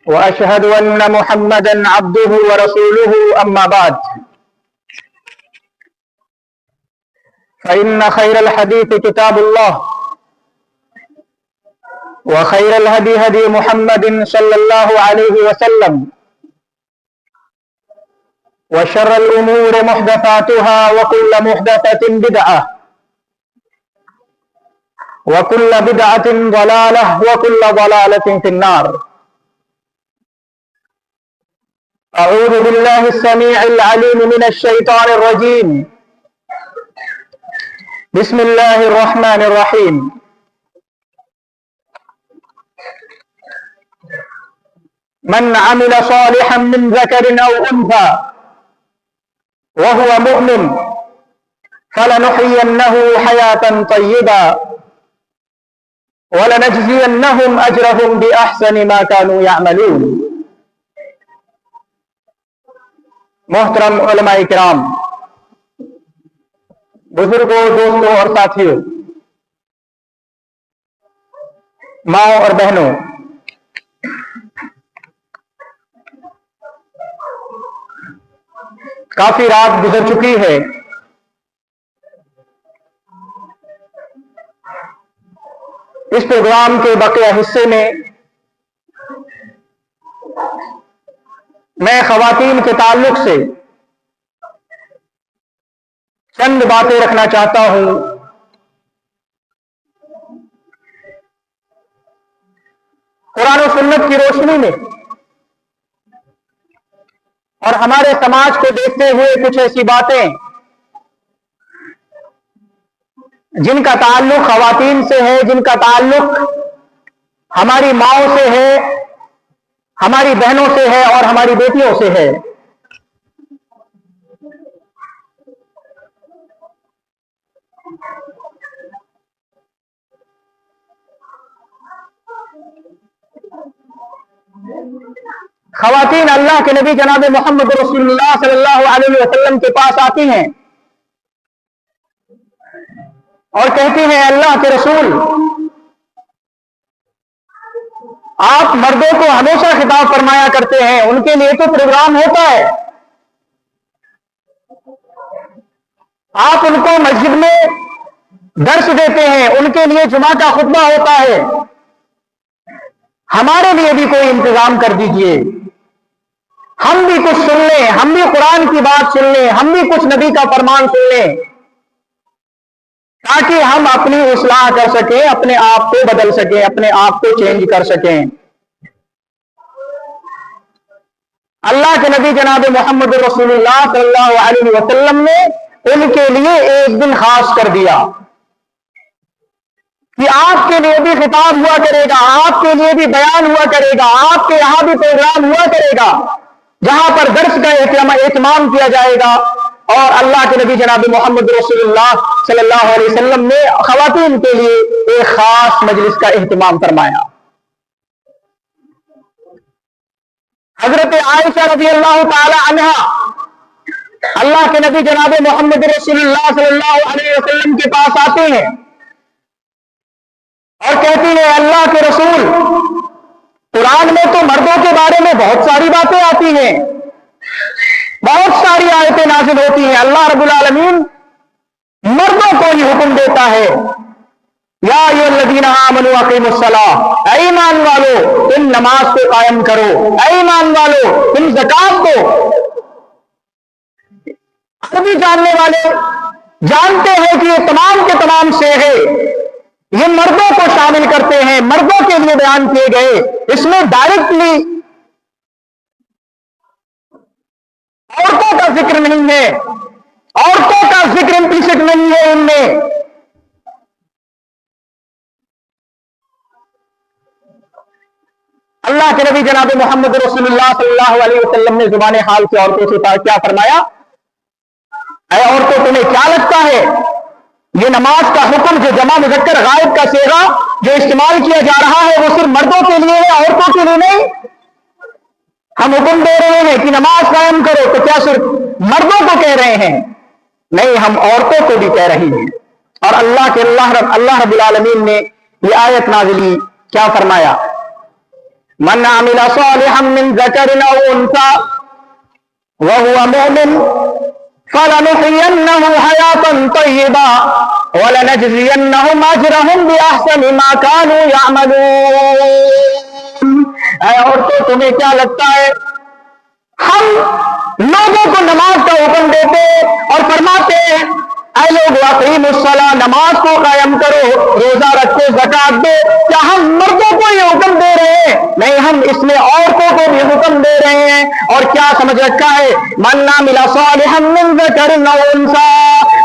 وأشهد أن محمدا عبده ورسوله أما بعد فإن خير الحديث كتاب الله وخير الهدي هدي محمد صلى الله عليه وسلم وشر الأمور محدثاتها وكل محدثة بدعة وكل بدعة ضلالة وكل ضلالة في النار. أعوذ بالله السميع العليم من الشيطان الرجيم. بسم الله الرحمن الرحيم. من عمل صالحا من ذكر أو أنثى وهو مؤمن فلنحيينه حياة طيبة ولنجزينهم أجرهم بأحسن ما كانوا يعملون. محترم علماء کرام، بزرگوں، دوستوں اور ساتھیوں، ماؤں اور بہنوں، کافی رات گزر چکی ہے. اس پروگرام کے بقیہ حصے میں میں خواتین کے تعلق سے چند باتیں رکھنا چاہتا ہوں. قرآن و سنت کی روشنی میں اور ہمارے سماج کو دیکھتے ہوئے کچھ ایسی باتیں جن کا تعلق خواتین سے ہے، جن کا تعلق ہماری ماؤں سے ہے، ہماری بہنوں سے ہے اور ہماری بیٹیوں سے ہے. خواتین اللہ کے نبی جناب محمد رسول اللہ صلی اللہ علیہ وسلم کے پاس آتی ہیں اور کہتی ہیں، اللہ کے رسول، آپ مردوں کو ہمیشہ خطاب فرمایا کرتے ہیں، ان کے لیے تو پروگرام ہوتا ہے، آپ ان کو مسجد میں درس دیتے ہیں، ان کے لیے جمعہ کا خطبہ ہوتا ہے، ہمارے لیے بھی کوئی انتظام کر دیجئے، ہم بھی کچھ سن لیں، ہم بھی قرآن کی بات سن لیں، ہم بھی کچھ نبی کا فرمان سن لیں، تاکہ ہم اپنی اصلاح کر سکیں، اپنے آپ کو بدل سکیں، اپنے آپ کو چینج کر سکیں. اللہ کے نبی جناب محمد رسول اللہ صلی اللہ علیہ وسلم نے ان کے لیے ایک دن خاص کر دیا کہ آپ کے لیے بھی خطاب ہوا کرے گا، آپ کے لیے بھی بیان ہوا کرے گا، آپ کے یہاں بھی پروگرام ہوا کرے گا جہاں پر درس کا اہتمام کیا جائے گا. اور اللہ کے نبی جناب محمد رسول اللہ صلی اللہ علیہ وسلم نے خواتین کے لیے ایک خاص مجلس کا اہتمام فرمایا. حضرت عائشہ رضی اللہ تعالی عنہا اللہ کے نبی جناب محمد رسول اللہ صلی اللہ علیہ وسلم کے پاس آتے ہیں اور کہتی ہیں، اللہ کے رسول، قرآن میں تو مردوں کے بارے میں بہت ساری باتیں آتی ہیں، بہت ساری آیتیں نازل ہوتی ہیں، اللہ رب العالمین مردوں کو یہ حکم دیتا ہے، یا ایھا الذین آمنوا اقیموا الصلاۃ، اے ایمان والو تم نماز کو قائم کرو، اے ایمان والو تم زکات دو. عربی جاننے والے جانتے ہیں کہ یہ تمام کے تمام صیغے یہ مردوں کو شامل کرتے ہیں، مردوں کے لیے بیان کیے گئے. اس میں ڈائریکٹلی عورتوں کا ذکر نہیں ہے، عورتوں کا ذکر امپلیسٹ نہیں ہے ان میں. اللہ کے نبی جناب محمد رسول اللہ صلی اللہ علیہ وسلم نے زبان حال سے عورتوں سے کیا فرمایا، اے عورتوں تمہیں کیا لگتا ہے یہ نماز کا حکم جو جمع مذکر غائب کا صیغہ جو استعمال کیا جا رہا ہے وہ صرف مردوں کے لیے ہے، عورتوں کے لیے نہیں؟ ہم حکم دے رہے ہیں کہ نماز قائم کرو تو کیا صرف مردوں کو کہہ رہے ہیں؟ نہیں، ہم عورتوں کو بھی کہہ رہے ہیں. اور اللہ رب العالمین نے یہ آیت نازلی کیا فرمایا، मन आमिला सालिहम मिन ज़करिन औ उन्सा वहुवा मुमिन फलनुहयिन्नहु हयातन तय्यिबा वलनजज़ियन्नहुम अजरहुम बिअहसनि मा कानू यअमलून। ऐ औरतों, तुम्हें क्या लगता है हम लोगों को नमाज का हुक्म देते और फरमाते हैं ऐ लोग अक़ीमुस्सलाह, नमाज को कायम करो, रोजा रखो, ज़कात दो, क्या हम मर्दों को ये हुक्म दे रहे हैं? नहीं, हम इसमें औरतों को भी हुक्म दे रहे हैं। और क्या समझ रखा है? मन आमिला सालिहन मिन ज़करिन औ उन्सा,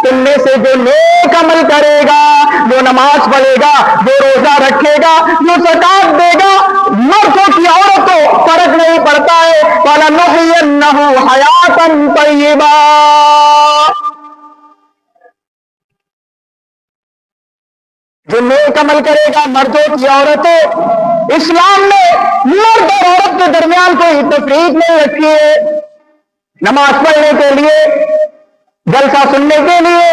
तुममें से जो नेक अमल करेगा, जो नमाज पढ़ेगा, जो रोजा रखेगा, जो ज़कात देगा, मर्दों की औरतों फर्क नहीं पड़ता है। फलनुहयिन्नहु हयातन तय्यिबा, जो नेक अमल करेगा, मर्दों की औरतें, इस्लाम ने मर्द और औरत के दरमियान कोई तफरीक नहीं रखी है। नमाज पढ़ने के लिए, जलसा सुनने के लिए,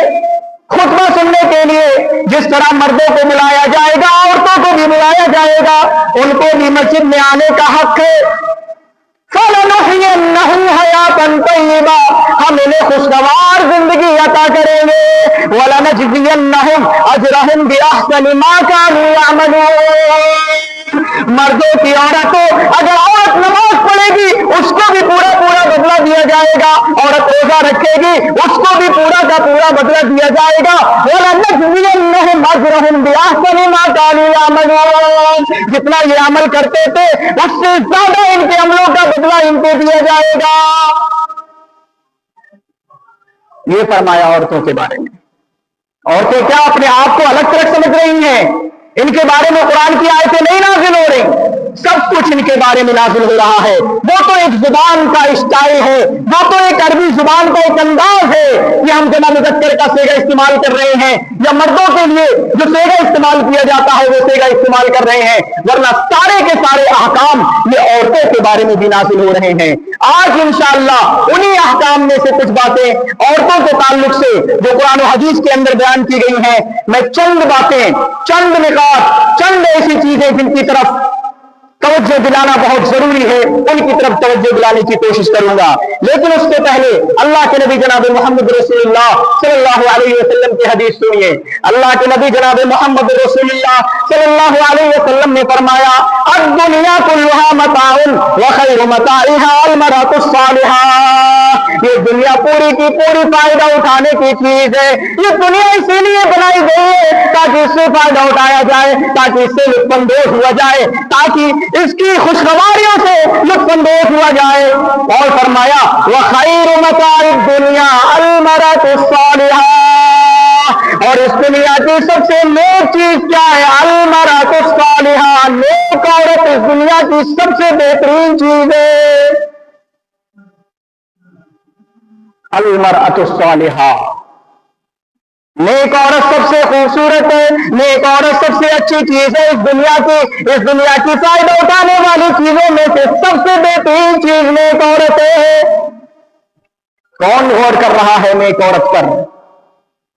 खुतबा सुनने के लिए जिस तरह मर्दों को बुलाया जाएगा, औरतों को भी बुलाया जाएगा, उनको भी मस्जिद में आने का हक है। फलनुहयिन्नहु हयातन तय्यिबा, हम इन्हें खुशगवार जिंदगी अता करेंगे। वलनजज़ियन्नहुम अजरहुम बिअहसनि मा कानू यअमलून। मर्दों की औरतों, अगर औरत नमाज पढ़ेगी उसको भी पूरा पूरा बदला दिया जाएगा, औरत रोजा रखेगी उसको भी पूरा का पूरा बदला दिया जाएगा। वलनजज़ियन्नहुम अजरहुम बिअहसनि मा कानू यअमलून, जितना ये अमल करते थे उससे ज्यादा इनके अमलों का बदला इनको दिया जाएगा। ये फरमाया औरतों के बारे में। औरतें क्या अपने आप को अलग थलग समझ रही हैं? इनके बारे में कुरान की आयतें नहीं नाजिल हो रही, सब कुछ इनके बारे में नाजिल हो रहा है। वो तो एक जुबान का स्टाइल है, वो तो एक अरबी जुबान का एक अंदाज है कि हम जमा मुज़क्कर का सेगा इस्तेमाल कर रहे हैं, या मर्दों के लिए जो सेगा इस्तेमाल किया जाता है वो सेगा इस्तेमाल कर रहे हैं, वरना सारे के सारे अहकाम ये औरतों के बारे में भी नाजिल हो रहे हैं। आज इंशाअल्लाह उन्हीं अहकाम में से कुछ बातें औरतों के ताल्लुक से जो कुरान और हदीस के अंदर बयान की गई हैं, मैं चंद बातें, चंद निकात, चंद ऐसी चीजें जिनकी तरफ तवज्जो दिलाना बहुत जरूरी है, उनकी तरफ तवज्जो दिलाने की कोशिश करूंगा। लेकिन उससे पहले अल्लाह के नबी जनाब मोहम्मद रसूलुल्लाह सल्लल्लाहु अलैहि वसल्लम की हदीस सुनिए। अल्लाह के नबी जनाब मोहम्मद रसूलुल्लाह सल्लल्लाहु अलैहि वसल्लम ने फरमाया, अद-दुनिया कुल्लुहा मताउन व खैरु मताइहा अल-मरअतुस सालिहा। ये दुनिया पूरी की पूरी फायदा उठाने की चीज है। ये दुनिया इसीलिए बनाई गई है ताकि इससे फायदा उठाया जाए, ताकि इससे लुत्फानंदोज हुआ जाए, ताकि इसकी खुशगवारियों से लुत्फानंदोज हुआ जाए। और फरमाया, व खैरु मताइद दुनिया अल-मरअतुस सालिहा, और इस दुनिया की सबसे नेक चीज क्या है? अल-मरअतुस सालिहा, नेक औरत इस दुनिया की सबसे बेहतरीन चीज है। अल-मरअतुस सालिहा, नेक औरत सबसे खूबसूरत है, नेक औरत सबसे अच्छी चीज है। इस दुनिया की फायदा उठाने वाली चीजों में से सबसे बेहतरीन चीज नेक औरत है। कौन गौर कर रहा है नेक औरत पर?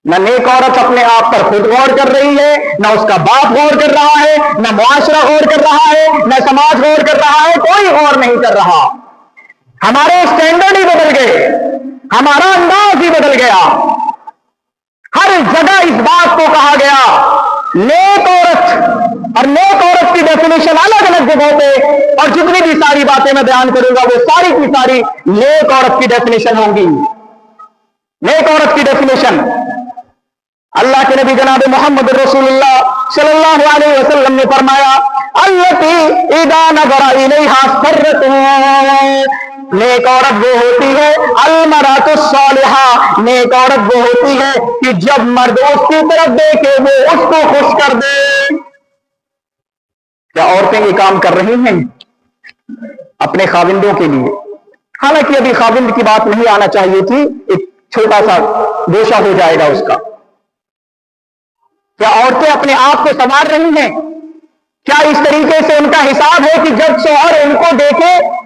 न नेक औरत अपने आप पर खुद गौर कर रही है, न उसका बाप गौर कर रहा है, न मुआशरा गौर कर रहा है, न समाज गौर कर रहा है, कोई गौर नहीं कर रहा। हमारे स्टैंडर्ड ही बदल गए, हमारा अंदाज ही बदल गया। हर जगह इस बात को कहा गया नेक औरत, और नेक औरत की डेफिनेशन अलग अलग जगहों पे, और जितनी भी सारी बातें मैं बयान करूंगा वो सारी की सारी नेक औरत की डेफिनेशन होंगी। नेक औरत की डेफिनेशन अल्लाह के नबी जनाब मोहम्मद रसूलुल्लाह सल्लल्लाहु अलैहि वसल्लम ने फरमाया, अल्लती इदा नज़रा इलैहा सर्रतुहु, नेक औरत वो होती है, अल-मरअतुस सालिहा, नेक औरत वो होती है कि जब मर्द उसकी तरफ देखे वो उसको खुश कर दे। क्या औरतें ये काम कर रही हैं अपने खाविंदों के लिए? हालांकि अभी खाविंद की बात नहीं आना चाहिए थी, एक छोटा सा दोषा हो जाएगा उसका। क्या औरतें अपने आप को संवार रही हैं? क्या इस तरीके से उनका हिसाब है कि जब शौहर उनको देखे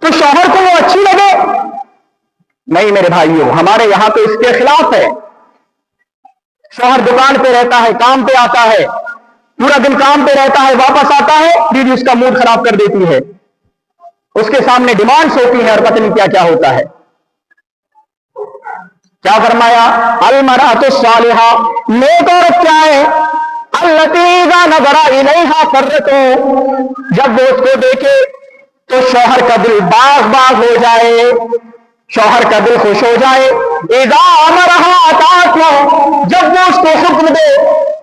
तो शौहर को वो अच्छी लगे? नहीं मेरे भाइयों, हमारे यहां तो इसके खिलाफ है। शौहर दुकान पे रहता है, काम पे आता है, पूरा दिन काम पे रहता है, वापस आता है, बीवी उसका मूड खराब कर देती है, उसके सामने डिमांड्स होती हैं और पता नहीं क्या क्या होता है। क्या फरमाया? अल मरअतु सालिहा, नेक औरत क्या है? अल्लती इज़ा नज़रा इलैहा फर्रतु, जब वो उसको देखे तो शौहर का दिल बाग बाग हो जाए, शौहर का दिल खुश हो जाए। इज़ा अमरहा अताअत, जब वो उसको हुक्म दे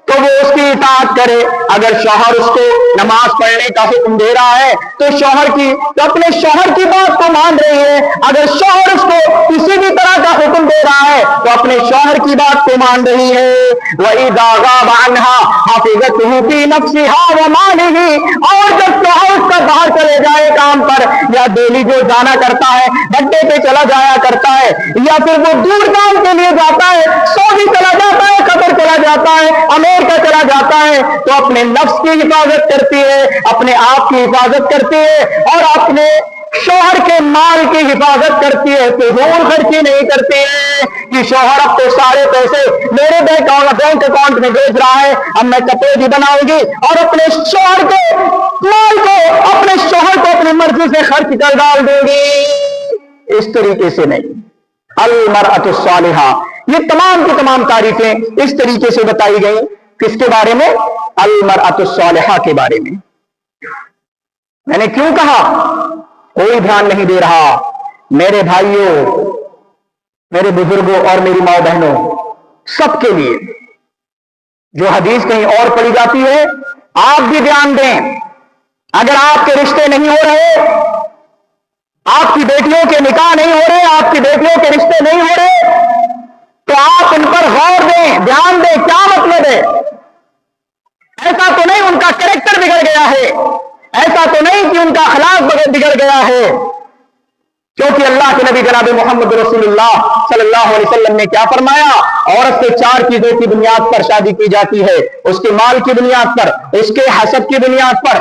तो वो उसकी इताअत करे। अगर शौहर उसको नमाज पढ़ने का हुक्म दे रहा है तो शौहर की तो अपने शौहर की बात को मान रही है। अगर शौहर उसको किसी भी तरह का हुक्म दे रहा है तो अपने शौहर की बात को मान रही है। वइज़ा गाब अन्हा हफ़िज़तहु फी नफ्सिहा व मालिही, और जब शौहर उसका बाहर चले जाए काम पर, या डेली जो जाना करता है, अड्डे पे चला जाया करता है, या फिर वो दूर काम के लिए जाता है, सऊदी चला जाता है, कतर चला जाता है, अमेरिका चला जाता है, तो अपने नफ्स की हिफाजत करती है, अपने आप की हिफाजत करती है और अपने शौहर के माल की हिफाजत करती है। फिजूल खर्ची नहीं करती है कि शौहर अब तो सारे पैसे मेरे बैंक अकाउंट में भेज रहा है, अब मैं कपड़े भी बनाऊंगी और अपने शौहर के माल को, अपने शौहर को अपनी मर्जी से खर्च कर डाल दूंगी। इस तरीके से नहीं। अल मरअतु सालिहा, ये तमाम की तमाम तारीफें इस तरीके से बताई गई। किसके बारे में? अल मरअतु सालिहा के बारे में। मैंने क्यों कहा? कोई ध्यान नहीं दे रहा। मेरे भाइयों, मेरे बुजुर्गों और मेरी माँ बहनों, सबके लिए जो हदीस कहीं और पढ़ी जाती है, आप भी ध्यान दें। अगर आपके रिश्ते नहीं हो रहे, आपकी बेटियों के निकाह नहीं हो रहे, आपकी बेटियों के रिश्ते नहीं हो रहे, तो आप उन पर गौर दें, ध्यान दें। क्या मतलब है? ऐसा तो नहीं उनका कैरेक्टर बिगड़ गया है, ऐसा तो नहीं कि उनका अखलाक बिगड़ गया है, क्योंकि अल्लाह के नबी जनाब मोहम्मद रसूलुल्लाह सल्लल्लाहु अलैहि वसल्लम ने क्या फरमाया? औरत से 4 चीजों की बुनियाद पर शादी की जाती है। उसके माल की बुनियाद पर, उसके हसब की बुनियाद पर,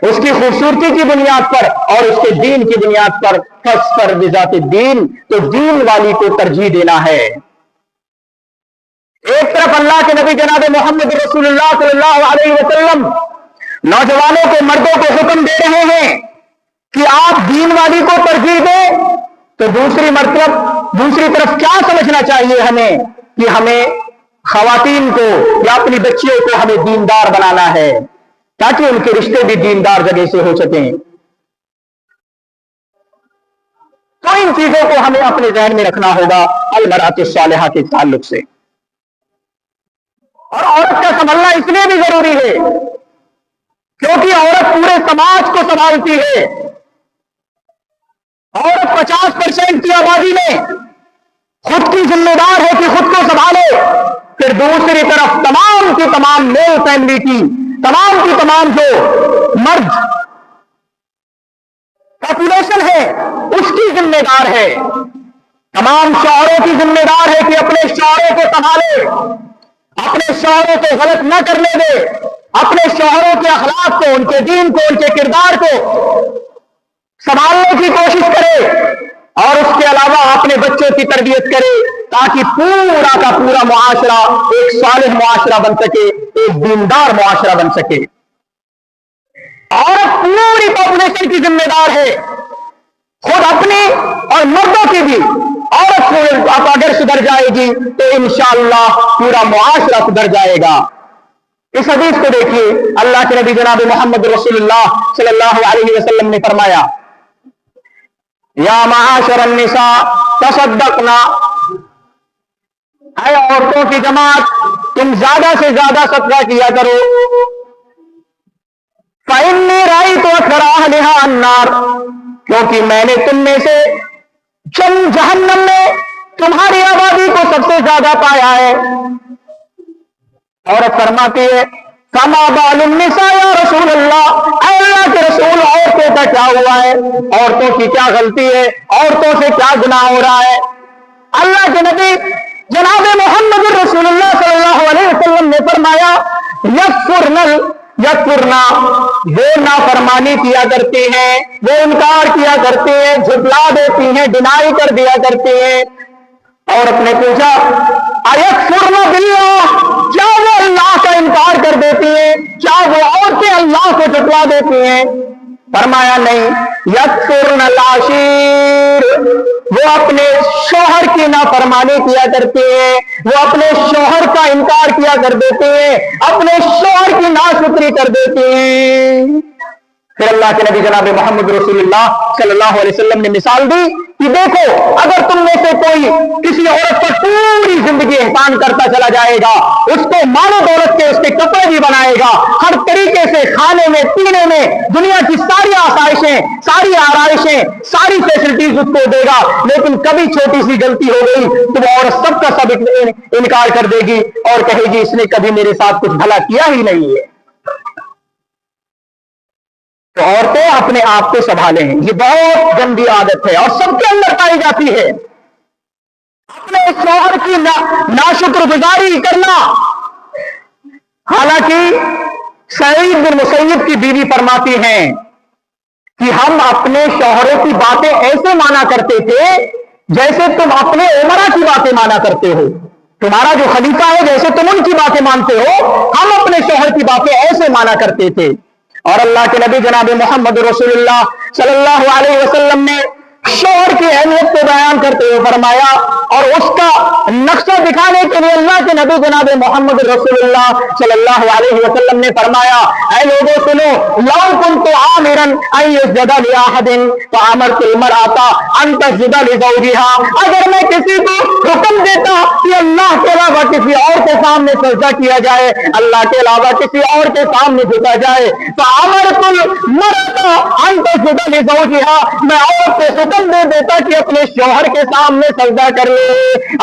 उसकी खूबसूरती की बुनियाद पर और उसके दीन की बुनियाद पर। फस्फर बिज़ाति दीन, तो दीन वाली को तरजीह देना है। एक तरफ अल्लाह के नबी जनाब मोहम्मद रसूलुल्लाह सल्लल्लाहु अलैहि वसल्लम नौजवानों को, मर्दों को हुक्म दे रहे हैं कि आप दीन वाली को तरजीह दें, तो दूसरी तरफ क्या समझना चाहिए हमें कि हमें खवातीन को या अपनी बच्चियों को हमें दीनदार बनाना है, ताकि उनके रिश्ते भी दीनदार जगह से हो सकें। तो इन चीजों को हमें अपने ज़हन में रखना होगा अल मरअतु सालिहा के ताल्लुक से। और औरत का संभलना इसलिए भी जरूरी है क्योंकि औरत पूरे समाज को संभालती है। औरत 50% की आबादी में खुद की जिम्मेदार है कि खुद को संभाले, फिर दूसरी तरफ तमाम की तमाम मेल फैमिली की तमाम जो मर्द पॉपुलेशन है उसकी जिम्मेदार है। तमाम शौहरों की जिम्मेदार है कि अपने शौहरों को संभाले, अपने शौहरों को गलत न करने दे, अपने शौहरों के अखलाक को, उनके दीन को, उनके किरदार को संभालने की कोशिश करे और उसके अलावा अपने बच्चों की तरबियत करे, ताकि पूरा का पूरा मुआशरा एक सालिह मुआशरा बन सके, एक दीनदार मुआशरा बन सके। औरत पूरी पॉपुलेशन की जिम्मेदार है, खुद अपनी और मर्दों की भी। औरत अगर सुधर जाएगी तो इंशाअल्लाह पूरा मुआशरा सुधर जाएगा। इस हदीस को देखिए, अल्लाह के नबी जनाब मोहम्मद रसूलुल्लाह सल्लल्लाहु अलैहि वसल्लम ने फरमाया, या माशरन निसा तसद्दकना, ऐ औरतों की जमात, तुम ज्यादा से ज्यादा सदका किया करो। फ़इन्नी राइतु अक्सर अहलिहा अन्नार, क्योंकि मैंने तुम में से जहन्नम में तुम्हारी आबादी को सबसे ज्यादा पाया है। औरत फरमाती है, कमा बालुन निसा या रसूल अल्लाह, अल्लाह के रसूल, औरतों का क्या हुआ है? औरतों की क्या गलती है? औरतों से क्या गुनाह हो रहा है? अल्लाह के नबी जनाब मोहम्मद रसूलुल्लाह सल्लल्लाहु अलैहि वसल्लम ने फरमाया, यकफुरना, वो नाफरमानी किया करती हैं, वो इनकार किया करती हैं, झुटला देती हैं, डिनाई कर दिया करती हैं। औरत ने पूछा, अयकफुरना बिल्लाह, क्या वो अल्लाह का इनकार कर देती हैं? क्या वो औरतें अल्लाह को झुठला देती हैं? फरमाया नहीं, यकफुरना लाशीर, वो अपने शौहर की नाफरमानी किया करते हैं, वो अपने शौहर का इनकार किया कर देते हैं, अपने शौहर की नाशुक्री कर देते हैं। फिर अल्लाह के नबी जनाब मोहम्मद रसूलुल्लाह सल्लल्लाहु अलैहि वसल्लम ने मिसाल दी कि देखो, अगर तुम में से कोई किसी औरत पर पूरी जिंदगी एहसान करता चला जाएगा, उसको मानो दौलत के उसके कपड़े भी बनाएगा, हर तरीके से खाने में पीने में दुनिया की सारी आसाइशें, सारी आराइशें, सारी फैसिलिटीज उसको देगा, लेकिन कभी छोटी सी गलती हो गई तो वो औरत सबका सब इनकार कर देगी और कहेगी इसने कभी मेरे साथ कुछ भला किया ही नहीं है। तो औरतें अपने आप को संभालें, ये बहुत गंदी आदत है और सबके अंदर पाई जाती है। अपने शौहर की नाशुक्रगुजारी करना। हालांकि सईद बिन मुसय्यब की बीवी फरमाती हैं कि हम अपने शौहरों की बातें ऐसे माना करते थे जैसे तुम अपने उमरा की बातें माना करते हो। तुम्हारा जो खलीफा है जैसे तुम उनकी बातें मानते हो, हम अपने शौहर की बातें ऐसे माना करते थे। और अल्लाह के नबी जनाब मोहम्मद रसूलुल्लाह सल्लल्लाहु अलैहि वसल्लम ने शौहर की अहमियत को बयान करते हुए फरमाया और उसका नक्शा दिखाने के लिए अल्लाह के नबी जनाब मोहम्मद रसूलुल्लाह सल्लल्लाहु अलैहि वसल्लम ने फरमाया, ऐ लोगों सुनो, लौ कुन्तु आमिरन अन युस्जदा लि अहदिन फअमरतुल मरअता अन तस्जुदा लि ज़ौजिहा, अगर मैं किसी को हुक्म देता कि अल्लाह के अलावा किसी और के सामने सजदा किया जाए, अल्लाह के अलावा किसी और के सामने झुका जाए, फअमरतुल मरअता अन तस्जुदा लि ज़ौजिहा, मैं औरत को हुक्म दे देता कि अपने शौहर के सामने सजदा कर ले,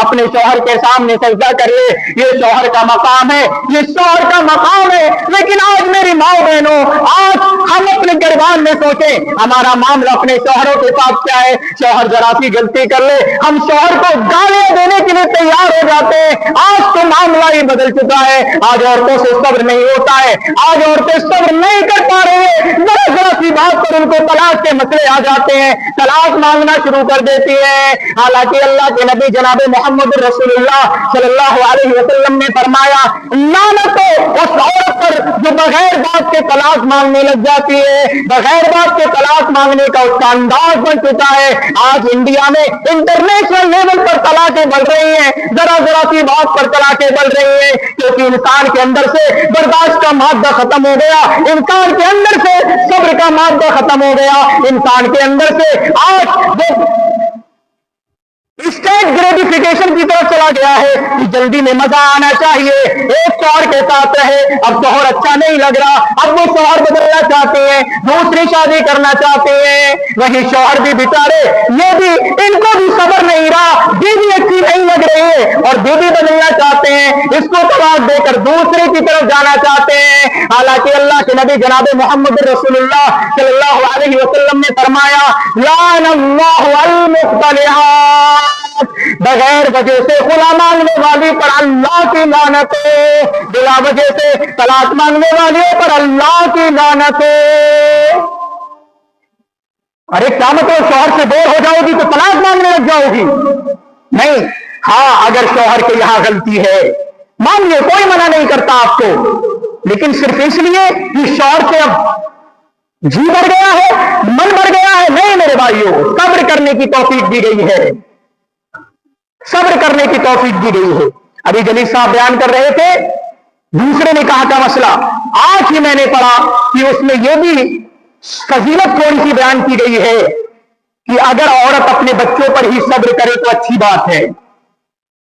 अपने शौहर के सामने सजदा कर ले। ये शौहर का मकाम है, ये शौहर का मकाम है। लेकिन आज मेरी माँ बहनों, आज हम अपने गिरबान में सोचें हमारा मामला अपने शौहरों के साथ क्या है। शौहर जरा सी गलती कर ले, हम शौहर को गालियां देने के लिए तैयार हो जाते हैं। आज तो मामला ही बदल चुका है। आज औरतों से सब्र नहीं होता है, आज औरतें सब्र नहीं कर पा रही है। जरा सी बात पर उनको तलाक के मसले आ जाते हैं, तलाक मांगना शुरू कर देती है। हालांकि अल्लाह के नबी जनाब मोहम्मद रसूलुल्लाह सल्लल्लाहु अलैहि वसल्लम ने फरमाया, लानत उस औरत पर जो बगैर बात के तलाक मांगने लग जाती है। बगैर बात के तलाक मांगने का उसका अंदाज बन चुका है। आज इंडिया में इंटरनेशनल लेवल पर तलाकें बढ़ रही हैं, जरा जरा सी बात पर तलाकें बढ़ रही हैं, क्योंकि इंसान के अंदर से बर्दाश्त का मादा खत्म हो गया, इंसान के अंदर से सब्र का मादा खत्म हो गया, इंसान के अंदर से आज स्टेट ग्रेटिफिकेशन की तरफ चला गया है कि जल्दी में मजा आना चाहिए। एक शौहर के साथ रहे, अब शौहर अच्छा नहीं लग रहा, अब वो शौहर बदलना चाहते हैं, दूसरी शादी करना चाहते हैं। वही शौहर भी बेचारे, ये भी, इनको भी सब्र नहीं रहा, बीवी अच्छी नहीं लग रही है और बीवी बदलना चाहते हैं, इसको तलाक देकर दूसरे की तरफ जाना चाहते हैं। हालांकि अल्लाह के नबी जनाब मोहम्मद रसूलुल्लाह सल्लल्लाहु अलैहि वसल्लम ने फरमाया, लानल्लाहु अल मुख्तलिहात, बगैर वजह से खुला मांगने वाली पर अल्लाह की लानत है, बिला वजह से तलाक मांगने वाले पर अल्लाह की लानत है। अरे क्या मतलब, शौहर से बोर हो जाओगी तो तलाक मांगने लग जाओगी? नहीं। हाँ, अगर शौहर की यहां गलती है मानिए, कोई मना नहीं करता आपको, लेकिन सिर्फ इसलिए कि शौहर से अब जी भर गया है, मन भर गया है, नहीं मेरे भाइयों, सब्र करने की तौफीक दी गई है, सब्र करने की तौफीक दी गई है। अभी जलील साहब बयान कर रहे थे दूसरे निकाह का मसला, आज ही मैंने पढ़ा कि उसमें यह भी फजीलत थोड़ी सी बयान की गई है कि अगर औरत अपने बच्चों पर ही सब्र करे तो अच्छी बात है,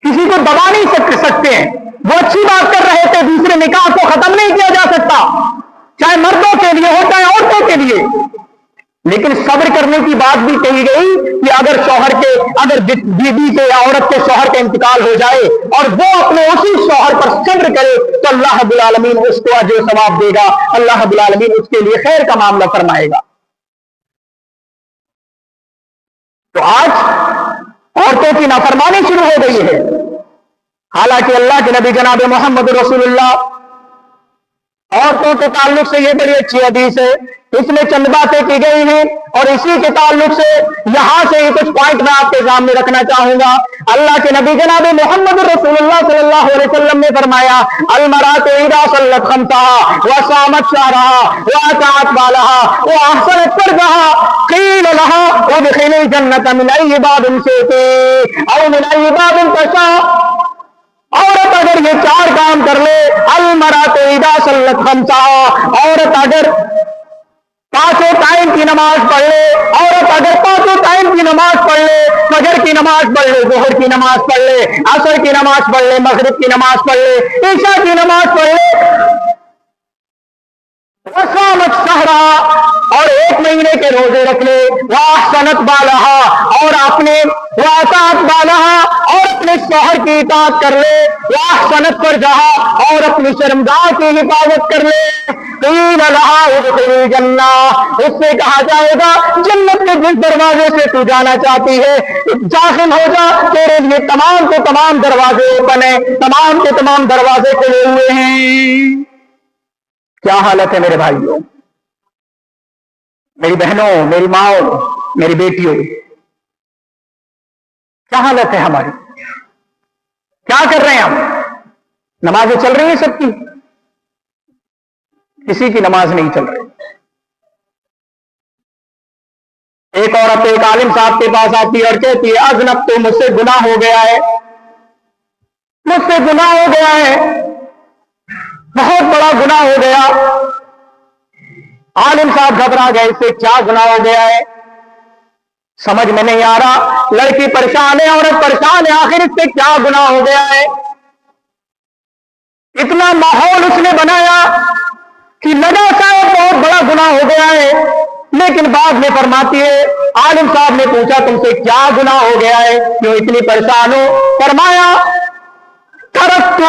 किसी को दबा नहीं सकते हैं। वो अच्छी बात कर रहे थे, दूसरे निकाह को खत्म नहीं किया जा सकता, चाहे मर्दों के लिए हो चाहे औरतों के लिए, लेकिन सब्र करने की बात भी कही गई कि अगर बीवी के या औरत के शौहर का इंतकाल हो जाए और वो अपने उसी शौहर पर सब्र करे तो अल्लाह रब्बुल आलमीन उसको अजर सवाब देगा, अल्लाह रब्बुल आलमीन उसके लिए खैर का मामला फरमाएगा। तो आज औरतों की नाफरमानी शुरू हो गई है। हालांकि अल्लाह के नबी जनाब मोहम्मद रसूलुल्लाह عورتوں کے تعلق سے یہ بڑی اچھی حدیث ہے، اس میں چند باتیں کی گئی ہیں اور اسی کے تعلق سے یہاں سے ہی کچھ پوائنٹ میں آپ کے سامنے رکھنا چاہوں گا۔ اللہ کے نبی جناب محمد رسول اللہ صلی اللہ علیہ وسلم نے فرمایا المرأۃ اذا صلت خمسها وصامت شهرها واطاعت بالها واحسنت فرجها قيل لها ادخلي الجنة من اي باب شئت او من اي باب تشاء۔ عورت اگر یہ چار کام کر لے، المرأۃ اذا صلت خمسها، عورت اگر پانچوں ٹائم کی نماز پڑھ لے، عورت اگر پانچوں ٹائم کی نماز پڑھ لے، فجر کی نماز پڑھ لے، ظہر کی نماز پڑھ لے، عصر کی نماز پڑھ لے، مغرب کی نماز پڑھ لے، عشاء کی نماز پڑھ لے، وصامت شہرها، اور ایک مہینے کے روزے رکھ لے، واحسنت بالها، اور اپنے واطاعت بالها، اور اپنے شوہر کی اطاعت کر لے، واحسنت فرجها، اور اپنی شرمگاہ کی حفاظت کر لے، قیل لها ادخلی الجنہ، اس سے کہا جائے گا جنت کے جس دروازے سے تو جانا چاہتی ہے داخل ہو جا، تیرے لیے تمام کے تمام دروازے اوپن ہیں، تمام کے تمام دروازے کھلے ہوئے ہیں۔ کیا حالت ہے میرے بھائیوں، میری بہنوں، میری ماؤں، میری بیٹیوں، کیا حالت ہے ہماری؟ کیا کر رہے ہیں ہم؟ نمازیں چل رہی ہیں سب کی؟ کسی کی نماز نہیں چل رہی۔ ایک عورت ایک عالم صاحب کے پاس آتی ہے اور کہتی ہے اذنبت، تو مجھ سے گناہ ہو گیا ہے، مجھ سے گناہ ہو گیا ہے، بہت بڑا گناہ ہو گیا۔ عالم صاحب گھبرا گئے، اس سے کیا گناہ ہو گیا ہے، سمجھ میں نہیں آ رہا، لڑکی پریشان ہے، عورت پریشان ہے، آخر اس سے کیا گناہ ہو گیا ہے۔ اتنا ماحول اس نے بنایا کہ لگا شاید بہت بڑا گناہ ہو گیا ہے، لیکن بعد میں فرماتی ہے عالم صاحب نے پوچھا تم سے کیا گناہ ہو گیا ہے، کیوں اتنی پریشان ہو؟ فرمایا ترکت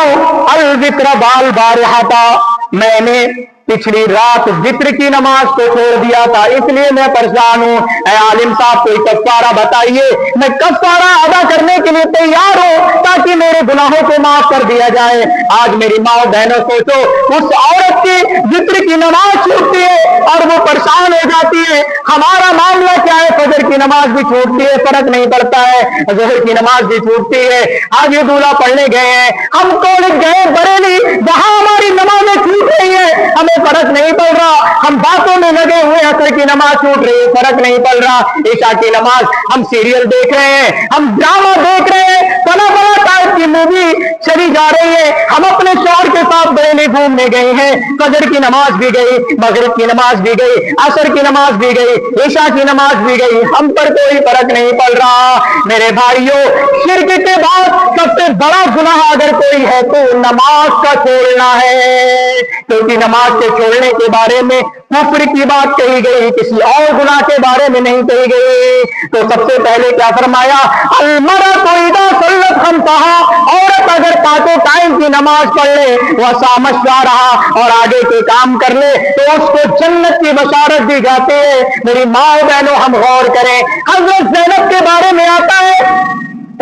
الذکر بالبارحہ، میں نے پچھلی رات ذکر کی نماز کو چھوڑ دیا تھا، اس لیے میں پریشان ہوں۔ اے عالم صاحب کوئی کفارہ بتائیے، میں کفارہ ادا کرنے کے لیے تیار ہوں تاکہ میرے گناہوں کو معاف کر دیا جائے۔ آج میری ماں بہنوں سوچو، اس عورت کی ذکر کی نماز چھوٹتی ہے اور وہ پریشان ہو جاتی ہے، ہمارا معاملہ کیا ہے؟ فجر کی نماز بھی چھوٹتی ہے، فرق نہیں پڑتا ہے، ظہر کی نماز بھی چھوٹتی ہے، آج یہ دولہا پڑھنے گئے ہیں، ہم کالج گئے بریلی، جہاں ہماری نمازیں چھوٹ رہی ہیں ہمیں فرق نہیں پڑ رہا، ہم باتوں میں لگے ہوئے، عصر کی نماز چھوٹ رہی ہے، فرق نہیں پڑ رہا، عشاء کی نماز، ہم سیریل دیکھ رہے ہیں، ہم ڈرامہ دیکھ رہے ہیں، طرح طرح ٹائپ کی مووی چلی جا رہی ہے، ہم اپنے شوہر کے ساتھ بریلی گھومنے گئے ہیں، فجر کی نماز بھی گئی، مغرب کی نماز بھی گئی، عصر کی نماز بھی گئی، عشاء کی نماز بھی گئی، ہم پر کوئی فرق نہیں پڑ رہا۔ میرے بھائیوں، شرک کے بعد سب سے بڑا گناہ اگر کوئی ہے تو نماز کا چھوڑنا ہے، کیونکہ نماز کے چھوڑنے کے بارے میں کفر کی بات کہی گئی، کسی اور گناہ کے بارے میں نہیں کہی گئی۔ تو سب سے پہلے کیا فرمایا؟ المرأۃ اذا صلت خمسها، عورت اگر پانچوں ٹائم کی نماز پڑھ لے، وصامت شهرها، اور آگے کے کام کر لے تو اس کو جنت کی بشارت دی جاتی ہے۔ میری ماں بہنوں، ہم غور کریں، حضرت زینب کے بارے میں آتا ہے،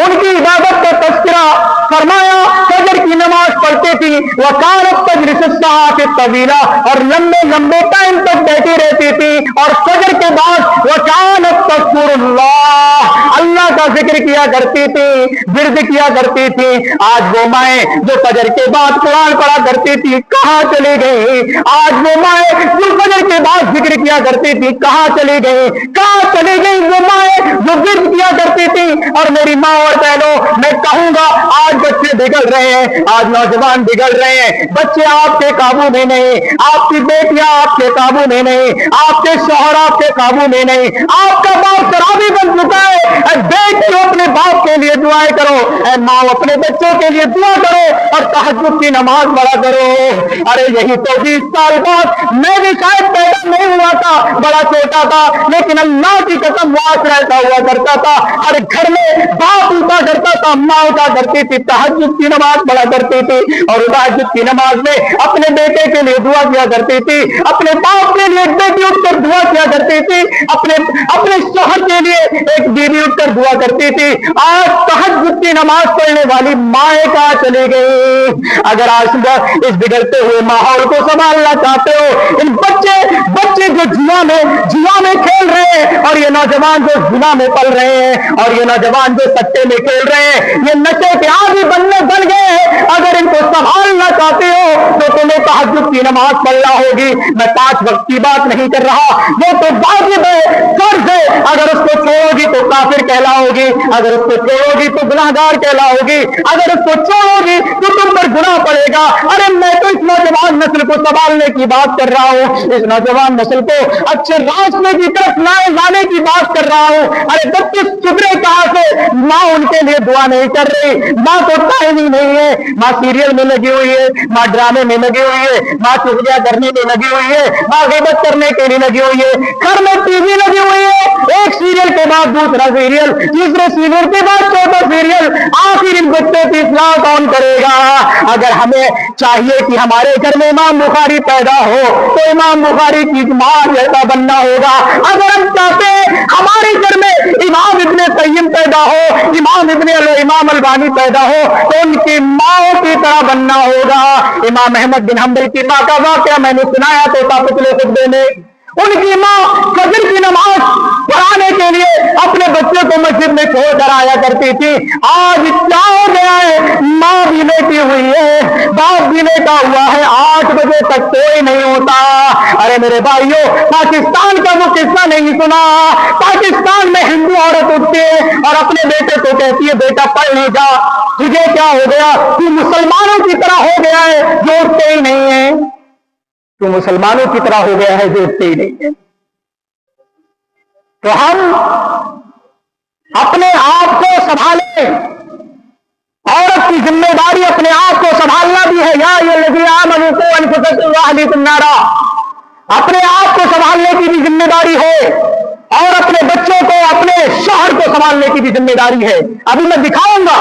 ان کی عبادت کا تذکرہ فرمایا، فجر کی نماز پڑھتے تھی، وَكَانَتْ تَجْلِسُ السَّاعَةَ الطَّوِيلَةَ، اور لمبے لمبے ٹائم تک بیٹھی رہتی تھی، اور فجر کے بعد وَكَانَتْ تَذْكُرُ اللَّهَ، اللہ کا ذکر کیا کرتی تھی، ورد کیا کرتی تھی۔ آج وہ مائیں جو فجر کے بعد قرآن پڑھا کرتی تھی کہاں چلی گئی؟ آج وہ مائیں جو فجر کے بعد ذکر کیا کرتی تھی کہاں چلی گئی؟ کہاں چلی گئی وہ مائیں جو ورد کیا کرتی تھی؟ اور میری ماں اور بہنوں، میں کہوں گا آج بچے بگڑ رہے ہیں، آج نوجوان بگڑ رہے ہیں، بچے آپ کے قابو میں نہیں، آپ کی بیٹیاں آپ کے قابو میں نہیں، آپ کے شوہر آپ کے قابو میں نہیں، آپ کا باپ شرابی بن چکا ہے۔ اے بیٹیوں، اپنے باپ کے لیے دعائیں کرو، اے ماں اپنے بچوں کے لیے دعا کرو، اور تہجد کی نماز پڑھا کرو۔ ارے یہی تو 20 سال بعد میں بھی شاید پیدا نہیں ہوا تھا، بڑا چھوٹا تھا، لیکن اللہ کی قسم واس رہتا ہوا کرتا تھا، ہر گھر میں باپ اٹھا کرتا تھا، ماں اٹھا کرتی تھی، تہجد کی نماز پڑھا کرتی تھی، اور تہجد کی نماز میں اپنے بیٹے کے لیے دعا کیا کرتی تھی، اپنے باپ کے لیے بیٹی اٹھ کر دعا کیا کرتی کرتی تھی, اپنے شوہر کے لیے ایک بیوی اٹھ کر دعا کرتی تھی. آج تہجد کی نماز پڑھنے والی مائیں کہاں چلی گئی؟ اگر آج اس بگڑتے ہوئے ماحول کو سنبھالنا چاہتے ہو, ان بچے جو جوا میں کھیل رہے ہیں, اور یہ نوجوان جو زنا میں پل رہے ہیں, اور یہ نوجوان جو سٹے میں کھیل رہے ہیں, یہ نشے کے عادی بن گئے ہیں. اگر ان کو سنبھالنا چاہتے ہو تو تمہیں تہجد کی نماز پڑھنا ہوگی. میں 5 وقت کی بات نہیں کر رہا, وہ تو واجب ہے, فرض ہے. اگر اس کو چھوڑو گی تو کافر کہلاؤ گی, اگر اس کو چھوڑو گی تو گناہگار کہلاؤ گی, اگر اس کو چھوڑو گی تو تم پر گناہ پڑے گا. ارے میں تو اس نوجوان نسل کو سنبھالنے کی بات کر رہا ہوں, اس نوجوان نسل کو اچھے راستے کی طرف لانے کی بات کر رہا ہوں. ارے بچے سدھرے کہاں سے؟ ماں ان کے لیے دعا نہیں کر رہی, ماں کو ٹائم ہی نہیں ہے. ماں سیریل میں لگی ہوئی ہے, ماں ڈرامے میں لگی ہوئی ہے, ماں چغلیاں کرنے میں لگی ہوئی ہے, ماں غیبت کرنے کے لیے لگی ہوئی ہے. گھر میں ٹی وی لگی ہوئی ہے, ایک سیریل کے بعد دوسرا سیریل, تیسرے سیریل کے بعد چوتھا سیریل. آخر ان بچوں کی اصلاح کون کرے گا؟ اگر ہمیں چاہیے کہ ہمارے گھر میں امام بخاری پیدا ہو تو امام بخاری کی ماں جیسا بننا ہوگا. اگر ہم چاہتے ہیں ہمارے گھر میں امام ابن قیم پیدا ہو, امام البانی پیدا ہو, تو ان کی ماں کی طرح بننا ہوگا. امام احمد بن حنبل کی ماں کا واقعہ میں نے سنایا تو تھا پچھلے خطبے میں. ان کی ماں فجر کی نماز پڑھانے کے لیے اپنے بچے کو مسجد میں چھوڑ کر آیا کرتی تھی. آج کیا ہو گیا ہے؟ ماں بھی لیٹی ہوئی ہے, باپ بھی لیٹا ہوا ہے, 8 بجے تک کوئی نہیں ہوتا. ارے میرے بھائیوں, پاکستان کا وہ قصہ نہیں سنا؟ پاکستان میں ہندو عورت اٹھتی ہے اور اپنے بیٹے کو کہتی ہے بیٹا پڑھ نہیں جا. تجھے کیا ہو گیا؟ تو مسلمانوں کی طرح ہو گیا ہے جو اٹھتے ہی نہیں ہے. تو مسلمانوں کی طرح ہو گیا ہے جو اٹھتے ہی نہیں ہے. تو ہم اپنے آپ کو سنبھالیں. عورت کی ذمہ داری اپنے آپ کو سنبھالنا بھی ہے. یا الذین آمنوا قوا انفسکم واہلیکم نارا, اپنے آپ کو سنبھالنے کی بھی ذمہ داری ہے, اور اپنے بچوں کو, اپنے شوہر کو سنبھالنے کی بھی ذمہ داری ہے. ابھی میں دکھاؤں گا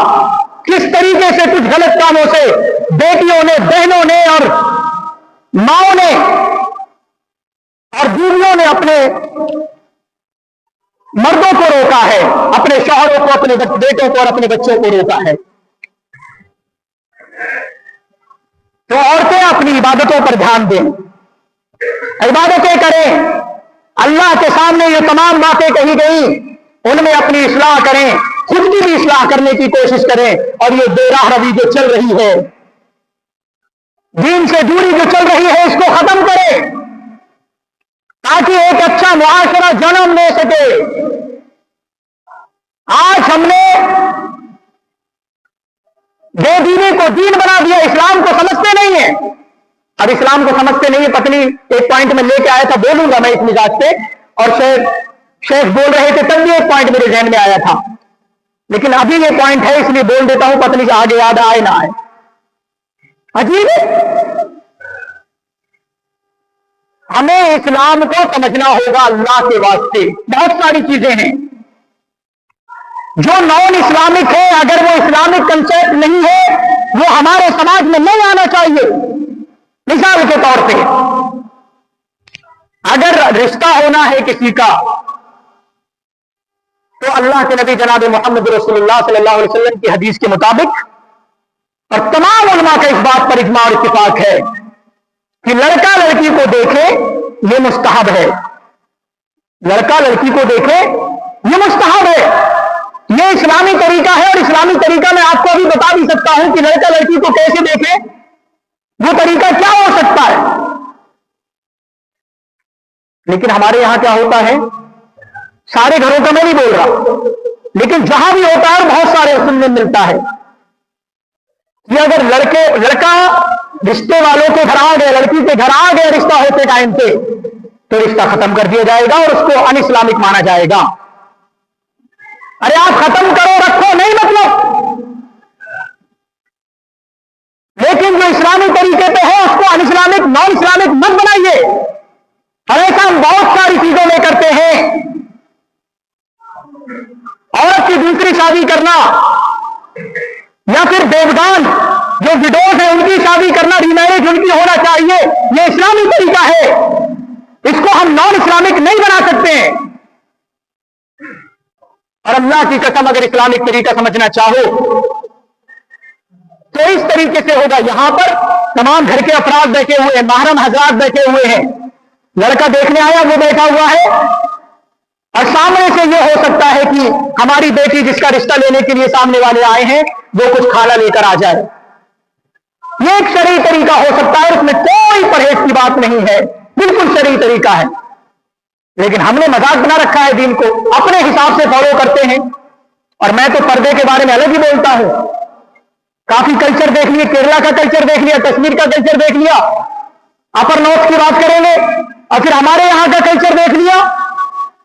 کس طریقے سے کچھ غلط کاموں سے بیٹیوں نے, بہنوں نے اور ماؤں نے اور بیویوں نے اپنے مردوں کو روکا ہے, اپنے شوہروں کو, اپنے بیٹوں کو اور اپنے بچوں کو روکا ہے. تو عورتیں اپنی عبادتوں پر دھیان دیں, عبادتیں کریں. اللہ کے سامنے یہ تمام باتیں کہی گئی, ان میں اپنی اصلاح کریں, خود کی بھی اصلاح کرنے کی کوشش کریں. اور یہ بے راہ روی جو چل رہی ہے, دین سے دوری جو چل رہی ہے, اس کو ختم کریں تاکہ ایک اچھا معاشرہ جنم لے سکے. آج ہم نے بے دینی کو دین بنا دیا, اسلام کو سمجھتے نہیں ہیں. اب اسلام کو سمجھتے نہیں ہیں, پتلی ایک پوائنٹ میں لے کے آیا تھا, بولوں گا میں اس مزاج سے, اور شیخ بول رہے تھے تب بھی ایک پوائنٹ میرے ذہن میں آیا تھا, لیکن ابھی یہ پوائنٹ ہے اس لیے بول دیتا ہوں, پتلی سے آگے یاد آئے نہ آئے. عجیب ہے, ہمیں اسلام کو سمجھنا ہوگا اللہ کے واسطے. بہت ساری چیزیں ہیں جو نان اسلامک ہے, اگر وہ اسلامک کنسیپٹ نہیں ہے وہ ہمارے سماج میں نہیں آنا چاہیے. مثال کے طور پہ اگر رشتہ ہونا ہے کسی کا تو اللہ کے نبی جناب محمد رسول اللہ صلی اللہ علیہ وسلم کی حدیث کے مطابق, اور تمام علماء کا اس بات پر اجماع اور اتفاق ہے کہ لڑکا لڑکی کو دیکھے یہ مستحب ہے. لڑکا لڑکی کو دیکھے یہ مستحب ہے, یہ اسلامی طریقہ ہے. اور اسلامی طریقہ میں آپ کو ابھی بتا بھی سکتا ہوں کہ لڑکا لڑکی کو کیسے دیکھے, وہ طریقہ کیا ہو سکتا ہے. لیکن ہمارے یہاں کیا ہوتا ہے, سارے گھروں کا میں نہیں بول رہا, لیکن جہاں بھی ہوتا ہے بہت سارے سننے ملتا ہے کہ اگر لڑکا رشتے والوں کے گھر آ گیا, لڑکی کے گھر آ گیا رشتہ ہوتے ٹائم پہ, تو رشتہ ختم کر دیا جائے گا اور اس کو ان اسلامک مانا جائے گا. ارے آپ ختم کرو رکھو نہیں مطلب, لیکن جو اسلامی طریقے پہ ہے اس کو ان اسلامک نان اسلامک مت بنائیے. اور ایسا ہم بہت ساری چیزوں میں کرتے ہیں. عورت کی دوسری شادی کرنا, یا پھر بیوگان جو وڈوز ہیں ان کی شادی کرنا, ری میرج ان کی ہونا چاہیے, یہ اسلامی طریقہ ہے. इसको हम नॉन इस्लामिक नहीं बना सकते हैं। और अल्लाह की कसम अगर इस्लामिक तरीका समझना चाहो तो इस तरीके से होगा। यहां पर तमाम घर के अफराद बैठे हुए हैं, महरम हजरात बैठे हुए हैं, लड़का देखने आया वो बैठा हुआ है, और सामने से ये हो सकता है कि हमारी बेटी जिसका रिश्ता लेने के लिए सामने वाले आए हैं वो कुछ खाना लेकर आ जाए। ये एक शरई तरीका हो सकता है, उसमें कोई परहेज की बात नहीं है, बिल्कुल शरई तरीका है। लेकिन हमने मजाक बना रखा है दीन को, अपने हिसाब से फॉलो करते हैं। और मैं तो पर्दे के बारे में अलग ही बोलता हूं। काफी कल्चर देख लिए, केरला का कल्चर देख लिया, कश्मीर का कल्चर देख लिया, अपर नॉर्थ की बात करेंगे, और फिर हमारे यहां का कल्चर देख लिया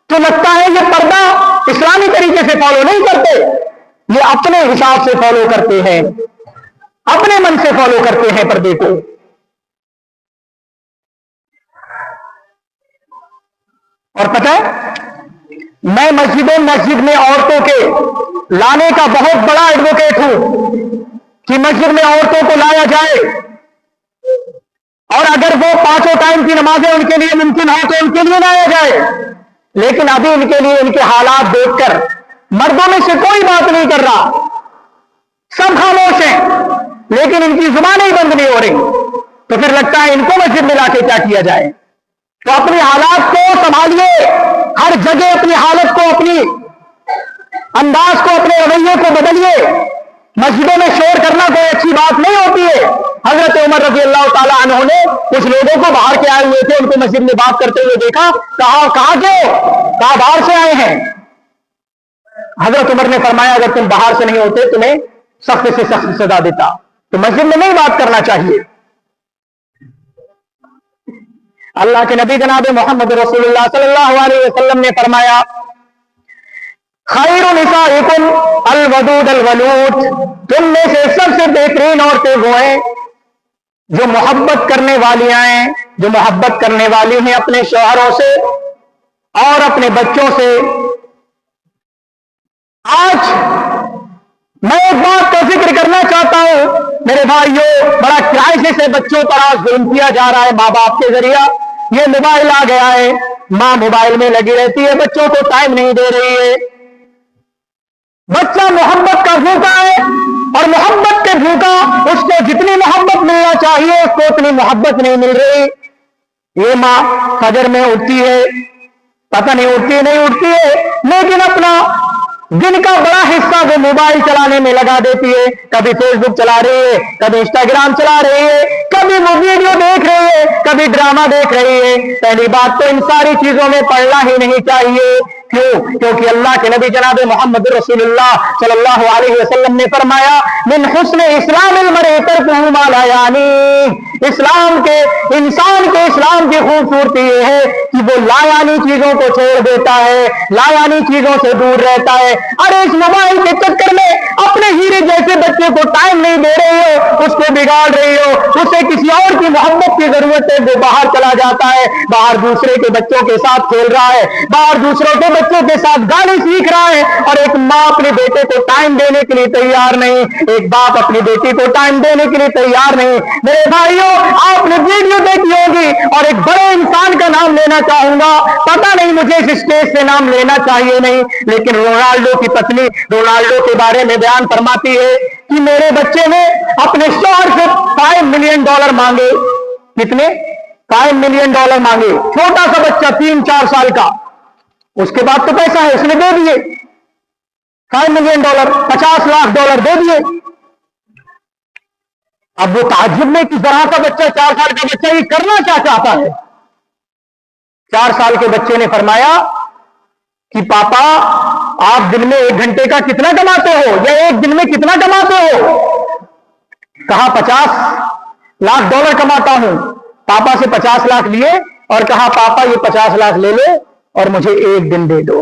तो लगता है ये पर्दा इस्लामी तरीके से फॉलो नहीं करते, ये अपने हिसाब से फॉलो करते हैं, अपने मन से फॉलो करते हैं पर्दे को। और पता है, मैं मस्जिद में औरतों के लाने का बहुत बड़ा एडवोकेट हूं कि मस्जिद में औरतों को लाया जाए, और अगर वो 5 टाइम की नमाजें उनके लिए मुमकिन हो तो उनके लिए लाया जाए। लेकिन अभी इनके लिए इनके हालात देखकर मर्दों में से कोई बात नहीं कर रहा, सब खामोश हैं, लेकिन इनकी जुबानें ही बंद नहीं हो रही। तो फिर लगता है इनको मस्जिद में लाके क्या किया जाए। तो अपनी हालात को संभालिए, हर जगह अपनी हालत को, अपनी अंदाज को, अपने रवैये को बदलिए। मस्जिदों में शोर करना कोई अच्छी बात नहीं होती है। हजरत उमर रज़ी अल्लाह ताला अन्हु ने कुछ लोगों को बाहर के आए हुए थे, उनको मस्जिद में बात करते हुए देखा, कहा बाहर से आए हैं। हजरत उमर ने फरमाया अगर तुम बाहर से नहीं होते तुम्हें सख्त से सख्त सजा देता। तो मस्जिद में नहीं बात करना चाहिए। अल्लाह के नबी जनाब मोहम्मद रसूलुल्लाह सल्लल्लाहु अलैहि वसल्लम ने फरमाया खैरु निसाइकुम अलवदूद अलवलूद, तुम में से सबसे बेहतरीन औरतें वो हैं जो मोहब्बत करने वालियां हैं, जो मोहब्बत करने वाली हैं अपने शौहरों से और अपने बच्चों से। आज मैं एक बात का जिक्र करना चाहता हूं मेरे भाइयों, बड़ा क्राइसिस है, बच्चों पर आज जुल्म किया जा रहा है माँ बाप के जरिया। ये मोबाइल आ गया है, माँ मोबाइल में लगी रहती है, बच्चों को टाइम नहीं दे रही है। बच्चा मोहब्बत का भूखा है, और मोहब्बत के भूखा, उसको जितनी मोहब्बत मिलना चाहिए उसको उतनी मोहब्बत नहीं मिल रही। ये माँ फजर में उठती है, पता नहीं उठती है नहीं उठती है, लेकिन अपना दिन का बड़ा हिस्सा वो मोबाइल चलाने में लगा देती है। कभी फेसबुक चला रही है, कभी इंस्टाग्राम चला रही है, कभी वो वीडियो देख रही है, कभी ड्रामा देख रही है। पहली बात तो इन सारी चीजों में पढ़ना ही नहीं चाहिए। क्यों? क्योंकि अल्लाह के नबी जनाब मोहम्मद रसूलुल्लाह सल्लल्लाहु अलैहि वसल्लम ने फरमाया मिन हुस्न इस्लामिल मर्इ तर्कुहु मा ला यानी, इस्लाम के इंसान के इस्लाम की खूबसूरती ये है कि वो लायानी चीजों को छोड़ देता है, लायानी चीजों से दूर रहता है। अरे इस मोबाइल के चक्कर में अपने हीरे जैसे बच्चे को टाइम नहीं दे रही हो, उसको बिगाड़ रही हो, उसे किसी और की मोहब्बत की जरूरत है, वो बाहर चला जाता है, बाहर दूसरे के बच्चों के साथ खेल रहा है, बाहर दूसरों के बच्चों के साथ गाली सीख रहा है। और एक माँ अपने बेटे को टाइम देने के लिए तैयार नहीं, एक बाप अपनी बेटी को टाइम देने के लिए तैयार नहीं। मेरे भाइयों, आपने वीडियो देखी होगी, और एक बड़े इंसान का नाम लेना चाहूंगा, पता नहीं मुझे इस स्टेज से नाम लेना चाहिए नहीं, लेकिन रोनाल्डो की पत्नी रोनाल्डो के बारे में बयान फरमाती है कि मेरे बच्चे ने अपने शौहर से $5 मिलियन मांगे। कितने? $5 मिलियन मांगे। छोटा सा बच्चा 3-4 साल का, उसके बाद तो पैसा है उसने दे दिए, $5 मिलियन $50 लाख दे दिए। अब वो ताज्जुब में कि जरा का बच्चा, 4 साल का बच्चा, ये करना क्या चाहता है। 4 साल के बच्चे ने फरमाया कि पापा आप दिन में 1 घंटे का कितना कमाते हो, या 1 दिन में कितना कमाते हो। कहा $50 लाख कमाता हूं। पापा से 50 लाख लिए और कहा पापा ये 50 लाख ले लो और मुझे 1 दिन दे दो।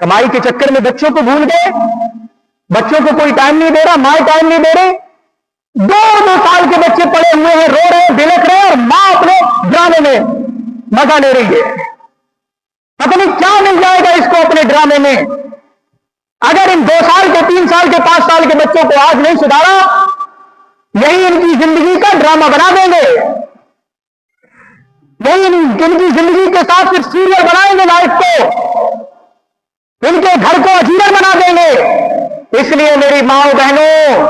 कमाई के चक्कर में बच्चों को भूल गए, बच्चों को कोई टाइम नहीं दे रहा, माँ टाइम नहीं दे रही। 2 साल के बच्चे पड़े हुए हैं, रो रहे हैं, बिलख रहे हैं, और माँ अपने ड्रामे में मजा ले रही है। पता नहीं क्या मिल जाएगा इसको अपने ड्रामे में। अगर इन 2 साल के, 3 साल के, 5 साल के बच्चों को आज नहीं सुधारा यही इनकी जिंदगी का ड्रामा बना देंगे, यही इनकी जिंदगी के साथ फिर सीरियल बनाएंगे लाइफ को, इनके घर को अजीरन बना देंगे। इसलिए मेरी माओ बहनों,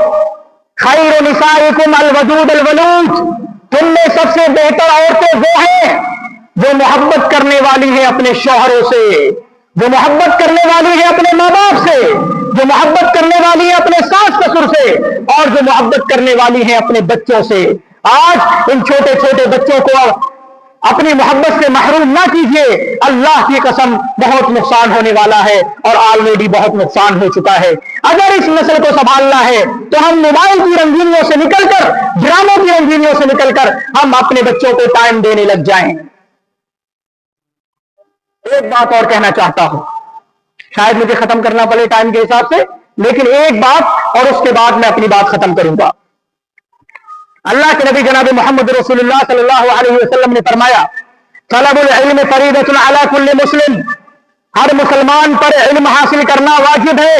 खैर निसाइकुम अलवदूद अलवलूद, तुम में सबसे बेहतर औरतें वो हैं जो मोहब्बत करने वाली है अपने शौहरों से, जो मोहब्बत करने वाली है अपने माँ बाप से, जो मोहब्बत करने वाली है अपने सास ससुर से, और जो मोहब्बत करने वाली है अपने बच्चों से। आज इन छोटे छोटे बच्चों को अपनी मोहब्बत से महरूम ना कीजिए, अल्लाह की कसम बहुत नुकसान होने वाला है और ऑलरेडी बहुत नुकसान हो चुका है। अगर इस नस्ल को संभालना है तो हम मोबाइल की रंगीनियों से निकलकर, ड्रामों की रंगीनियों से निकलकर हम अपने बच्चों को टाइम देने लग जाएं। एक बात और कहना चाहता हूं, शायद मुझे खत्म करना पड़े टाइम के हिसाब से, लेकिन एक बात और उसके बाद मैं अपनी बात खत्म करूंगा। अल्लाह के नबी जनाब मोहम्मद रसूलुल्लाह सल्लल्लाहु अलैहि वसल्लम ने फरमाया, तलबुल इल्म फरीदतुन अला कुल्li मुस्लिम, हर मुसलमान पर इल्म हासिल करना वाजिब है।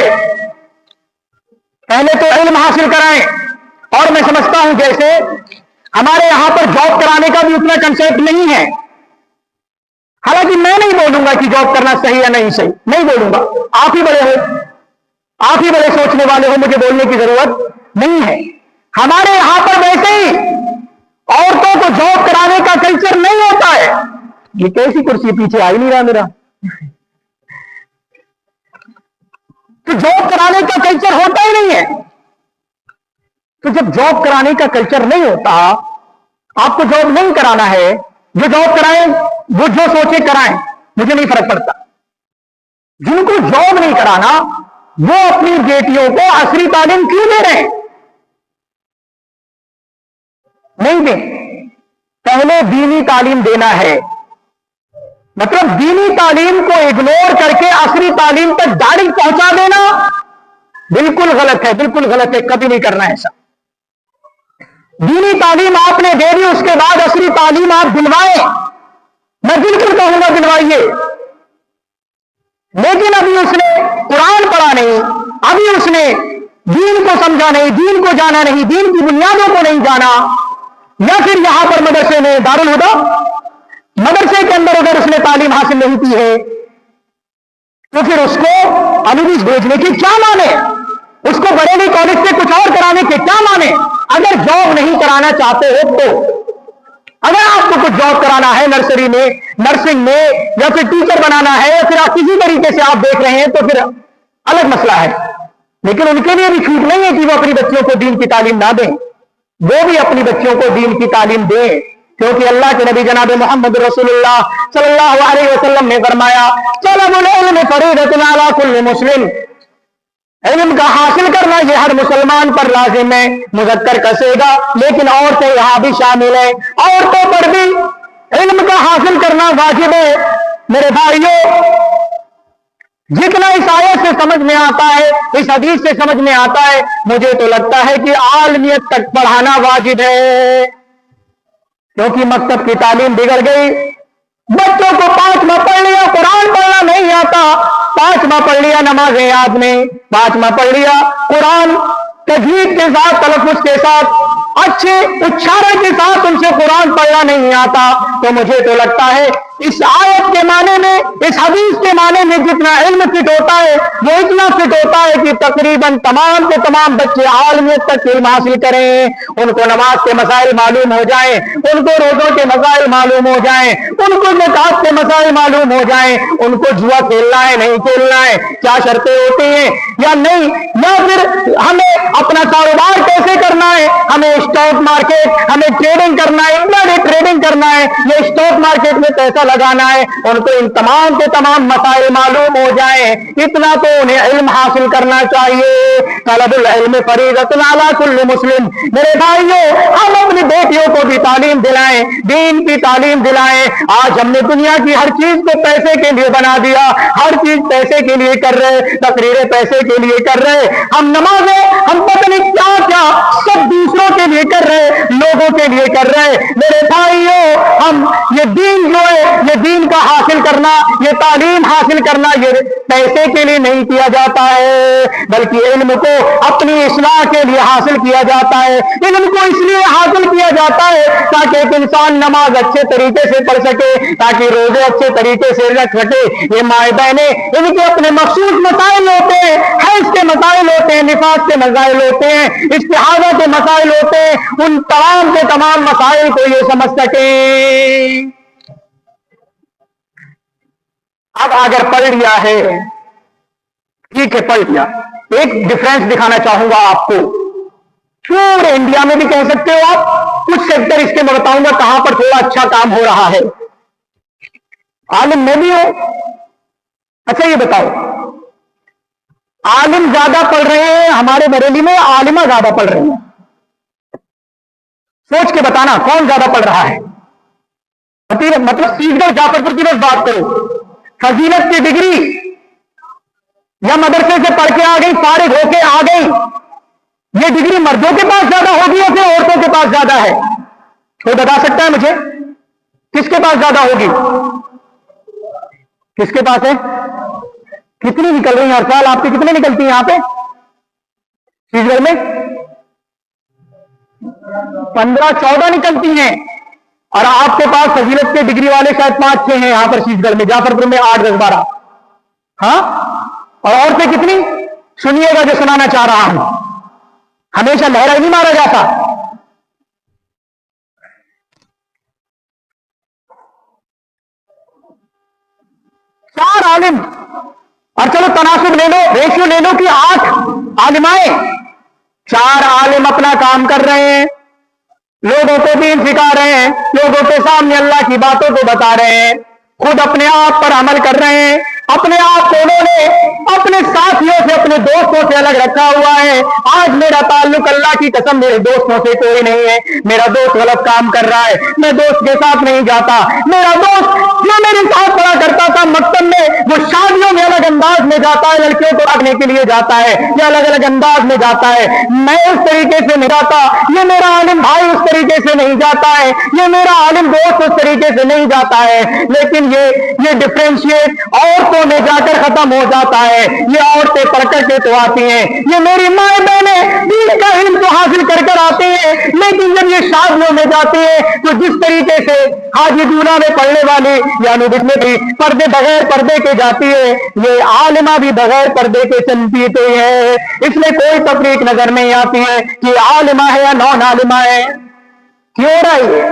पहले तो इल्म हासिल कराएं, और मैं समझता हूं जैसे हमारे यहां पर जॉब कराने का भी उतना कंसेप्ट नहीं है। हालांकि मैं नहीं बोलूंगा कि जॉब करना सही या नहीं सही, नहीं बोलूंगा, आप ही बड़े हो, आप ही बड़े सोचने वाले हो, मुझे बोलने की जरूरत नहीं है। हमारे यहां पर वैसे ही औरतों को जॉब कराने का कल्चर नहीं होता है। ये कैसी कुर्सी पीछे आ ही नहीं रहा मेरा, तो जॉब कराने का कल्चर होता ही नहीं है। तो जब जॉब कराने का कल्चर नहीं होता, आपको जॉब नहीं कराना है, जो जॉब कराएं वो जो सोचे कराएं, मुझे नहीं फर्क पड़ता। जिनको जॉब नहीं कराना वो अपनी बेटियों को असली तालीम क्यों दे रहे हैं? नहीं दे, पहले दीनी तालीम देना है। मतलब दीनी तालीम को इग्नोर करके असली तालीम तक डायरेक्ट पहुंचा देना बिल्कुल गलत है, बिल्कुल गलत है, कभी नहीं करना ऐसा। दीनी तालीम आपने दे दी, उसके बाद असली तालीम आप दिलवाएं, मैं बिल्कुल कहूंगा दिलवाइए। लेकिन अभी उसने कुरान पढ़ा नहीं, अभी उसने दीन को समझा नहीं, दीन को जाना नहीं, दीन की बुनियादों को नहीं जाना, या फिर यहां पर मदरसे में दारुल हुदा मदरसे के अंदर अगर उसने तालीम हासिल नहीं की है, तो फिर उसको अमीरीज भेजने की क्या माने, उसको बरेली कॉलेज से कुछ और कराने के क्या माने? अगर जॉब नहीं कराना चाहते हो तो, अगर आपको कुछ जॉब कराना है नर्सरी में, नर्सिंग में, या फिर टीचर बनाना है, या फिर आप किसी तरीके से आप देख रहे हैं, तो फिर अलग मसला है। लेकिन उनके लिए भी छूट नहीं है कि वो अपनी बच्चियों को दीन की तालीम ना दें, वो भी अपनी बच्चियों को दीन की तालीम दें, क्योंकि अल्लाह के नबी जनाब मोहम्मद रसूलुल्लाह सल्लल्लाहु अलैहि वसल्लम ने फरमाया, तलबुल इल्म फरीदतुन अला कुल्li मुस्लिम, इल्म का हासिल करना ये हर मुसलमान पर लाजिम है। मुज़क्कर कसेगा, लेकिन औरतें यहां भी शामिल है, औरतों पर भी इल्म का हासिल करना वाजिब है। मेरे भाइयों, जितना इस आयत से समझ में आता है, इस हदीस से समझ में आता है, मुझे तो लगता है कि आलमियत तक पढ़ाना वाजिब है, क्योंकि मकतब की तालीम बिगड़ गई। बच्चों को 5वां पढ़ लिया, कुरान पढ़ना नहीं आता, 5वां पढ़ लिया, नमाजें याद नहीं, 5वां पढ़ लिया, कुरान तजवीद के साथ, तलफ़्फ़ुज़ के साथ, अच्छे उच्चारण के साथ उनसे कुरान पढ़ना नहीं आता। तो मुझे तो लगता है इस आयत के माने में, इस हदीस के माने में जितना इल्म फिट होता है, वो इतना फिट होता है कि तकरीबन तमाम के तमाम बच्चे आलमियत तक इल्म हासिल करें, उनको नमाज के मसाइल मालूम हो जाएं, उनको रोजों के मसाइल मालूम हो जाएं, उनको ज़कात के मसाइल मालूम हो जाएं, उनको जुआ खेलना है नहीं खेलना है, क्या शर्तें होती हैं या नहीं, या फिर हमें अपना कारोबार कैसे करना है, हमें स्टॉक मार्केट, हमें ट्रेडिंग करना है, इंट्राडे ट्रेडिंग करना है, ये स्टॉक मार्केट में पैसा लगाना है, उनको इन तमाम के तमाम मसाइल मालूम हो जाए, इतना तो उन्हें इल्म हासिल करना चाहिए। तलबुल इल्म फरीदतुन अला कुल्li मुस्लिम। मेरे भाइयों, हम अपनी बेटियों को भी तालीम दिलाएं, दीन की तालीम दिलाएं। आज हमने दुनिया की हर चीज को पैसे के लिए बना दिया, हर चीज पैसे के लिए कर रहे, तकरीरें पैसे के लिए कर रहे, हम नमाजें, हम पता नहीं क्या क्या सब दूसरों के लिए कर रहे, लोगों के लिए कर रहे। मेरे भाई بھائیوں ہم یہ دین جو ہے یہ دین کا حاصل کرنا یہ تعلیم حاصل کرنا یہ پیسے کے لیے نہیں کیا جاتا ہے بلکہ علم کو اپنی اصلاح کے لیے حاصل کیا جاتا ہے علم کو اس لیے حاصل کیا جاتا ہے تاکہ ایک انسان نماز اچھے طریقے سے پڑھ سکے تاکہ روزے اچھے طریقے سے رکھ سکے یہ مائیں بہنیں ان کے اپنے مخصوص مسائل ہوتے ہیں حیض کے مسائل ہوتے ہیں نفاس کے مسائل ہوتے ہیں استحاضہ کے مسائل ہوتے ہیں ان تمام کے تمام مسائل کو یہ سمجھ سکیں اب اگر پڑھ لیا ہے ٹھیک ہے پڑھ لیا ایک ڈفرینس دکھانا چاہوں گا آپ کو پورے انڈیا میں بھی کہہ سکتے ہو آپ کچھ سیکٹر اس کے میں بتاؤں گا کہاں پر تھوڑا اچھا کام ہو رہا ہے عالم میں بھی ہو اچھا یہ بتاؤ عالم زیادہ پڑھ رہے ہیں ہمارے بریلی میں عالمہ زیادہ پڑھ رہے ہیں سوچ کے بتانا کون زیادہ پڑھ رہا ہے مطلب سیدھ گڑھ جعفر پور کی بس بات کرو فضیلت کی ڈگری یا مدرسے سے پڑھ کے آ گئی فارغ ہو کے آ گئی یہ ڈگری مردوں کے پاس زیادہ ہوگی یا پھر عورتوں کے پاس زیادہ ہے کوئی بتا سکتا ہے مجھے کس کے پاس زیادہ ہوگی کس کے پاس ہے کتنی نکل رہی ہیں ہر سال آپ کی کتنی نکلتی ہیں یہاں پہ سیدھ گڑھ میں 15-14 نکلتی ہیں اور آپ کے پاس فضیلت کے ڈگری والے شاید 5-6 ہیں یہاں پر سیدھ گڑھ میں جعفر پور میں 8-10-12 ہاں اور عورتیں کتنی سنیے گا جو سنانا چاہ رہا ہوں ہمیشہ لہرا نہیں مارا جاتا چار عالم اور چلو تناسب لے لو ریشیو لے لو کہ 8 عالمائیں 4 عالم اپنا کام کر رہے ہیں لوگوں کو دین سکھا رہے ہیں لوگوں کے سامنے اللہ کی باتوں کو بتا رہے ہیں خود اپنے آپ پر عمل کر رہے ہیں اپنے آپ کو انہوں نے اپنے ساتھیوں سے اپنے دوستوں سے الگ رکھا ہوا ہے آج میرا تعلق اللہ کی قسم میرے دوستوں سے کوئی نہیں ہے میرا دوست غلط کام کر رہا ہے میں دوست کے ساتھ نہیں جاتا میرا دوست جو میرے ساتھ پڑھا کرتا تھا مکتب میں وہ شادیوں میں الگ انداز میں جاتا ہے لڑکیوں کو رکھنے کے لیے جاتا ہے یا الگ الگ انداز میں جاتا ہے میں اس طریقے سے نہیں جاتا یہ میرا عالم بھائی اس طریقے سے نہیں جاتا ہے یہ میرا عالم دوست اس طریقے سے نہیں جاتا ہے لیکن یہ ڈفرینشیٹ عورتوں میں جا کر ختم ہو جاتا ہے یہ عورتیں پڑھ کر کے تو آتی ہیں یہ میری مائیں بہنیں دین کا علم تو حاصل کر آتے ہیں لیکن جب یہ شادیوں میں جاتی ہیں تو جس طریقے سے حاجی دولہا میں پڑھنے والی یعنی جس میں بھی پردے بغیر پردے کے جاتی ہے یہ عالمہ بھی بغیر پردے کے چلتی ہے اس میں کوئی تفریق نظر نہیں آتی ہے کہ عالمہ ہے یا نان عالمہ ہے کیوں ہو رہا ہے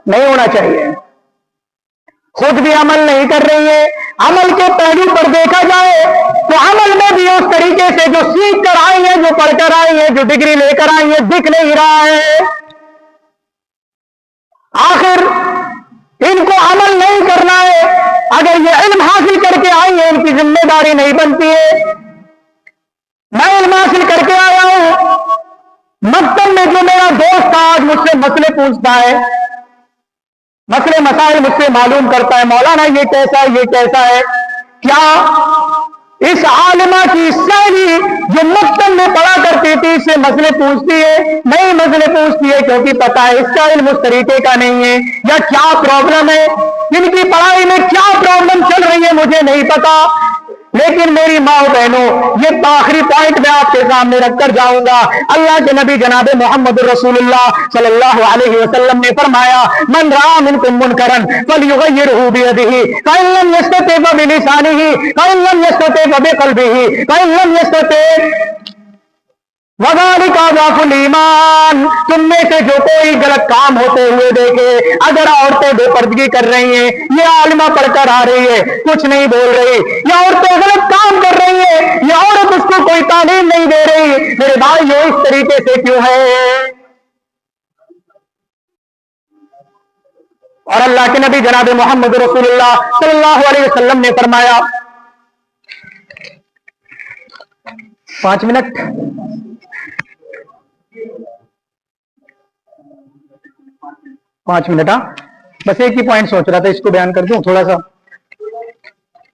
نہیں ہونا چاہیے خود بھی عمل نہیں کر رہی ہے عمل کے پہلو پر دیکھا جائے تو عمل میں بھی اس طریقے سے جو سیکھ کر آئی ہے جو پڑھ کر آئی ہے جو ڈگری لے کر آئی ہے دکھ نہیں رہا ہے آخر ان کو عمل نہیں کرنا ہے اگر یہ علم حاصل کر کے آئی ہے ان کی ذمہ داری نہیں بنتی ہے میں علم حاصل کر کے آیا ہوں مکتب میں جو میرا دوست تھا آج مجھ سے مسئلے پوچھتا ہے مسئلے مسائل مجھ سے معلوم کرتا ہے مولانا یہ کیسا ہے کیا اس عالمہ کی سہیلی جو مکتب میں پڑھا کرتی تھی اس سے مسئلے پوچھتی ہے نہیں مسئلے پوچھتی ہے کیونکہ پتا ہے اس کا علم اس طریقے کا نہیں ہے یا کیا پرابلم ہے ان کی پڑھائی میں کیا پرابلم چل رہی ہے مجھے نہیں پتا لیکن میری ماں بہنوں یہ آخری پوائنٹ میں آپ کے سامنے رکھ کر جاؤں گا اللہ کے نبی جناب محمد رسول اللہ صلی اللہ علیہ وسلم نے فرمایا من رأى منکم منکرا فلیغیرہ بیدہ فإن لم یستطع فبلسانہ فإن لم یستطع فبقلبہ فإن لم یستطع وذالک اضعف الایمان تم میں سے جو کوئی غلط کام ہوتے ہوئے دیکھے اگر عورتیں بے پردگی کر رہی ہیں یہ عالمہ پڑھ کر آ رہی ہے کچھ نہیں بول رہی یا عورتیں غلط کام کر رہی ہیں یا عورت اس کو کوئی تعلیم نہیں دے رہی میرے بھائی یہ اس طریقے سے کیوں ہے اور اللہ کے نبی جناب محمد رسول اللہ صلی اللہ علیہ وسلم نے فرمایا 5 منٹ بس ایک ہی پوائنٹ سوچ رہا تھا اس کو بیان کر دوں تھوڑا سا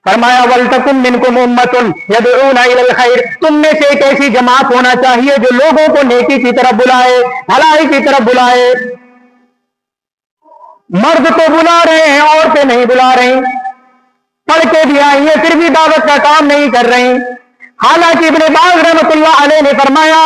فرمایا وَلْتَكُن مِّنْكُمْ أُمَّةٌ يَدْعُونَ إِلَى الْخَيْرِ تم میں سے ایک ایسی جماعت ہونا چاہیے جو لوگوں کو نیکی کی طرف بلائے بھلائی کی طرف بلائے मर्द तो बुला रहे हैं, औरतें नहीं बुला रही, पढ़ के भी आई है फिर भी दावत का काम नहीं कर रही। हालांकि इब्ने बाज रहमतुल्लाह अलैह ने फरमाया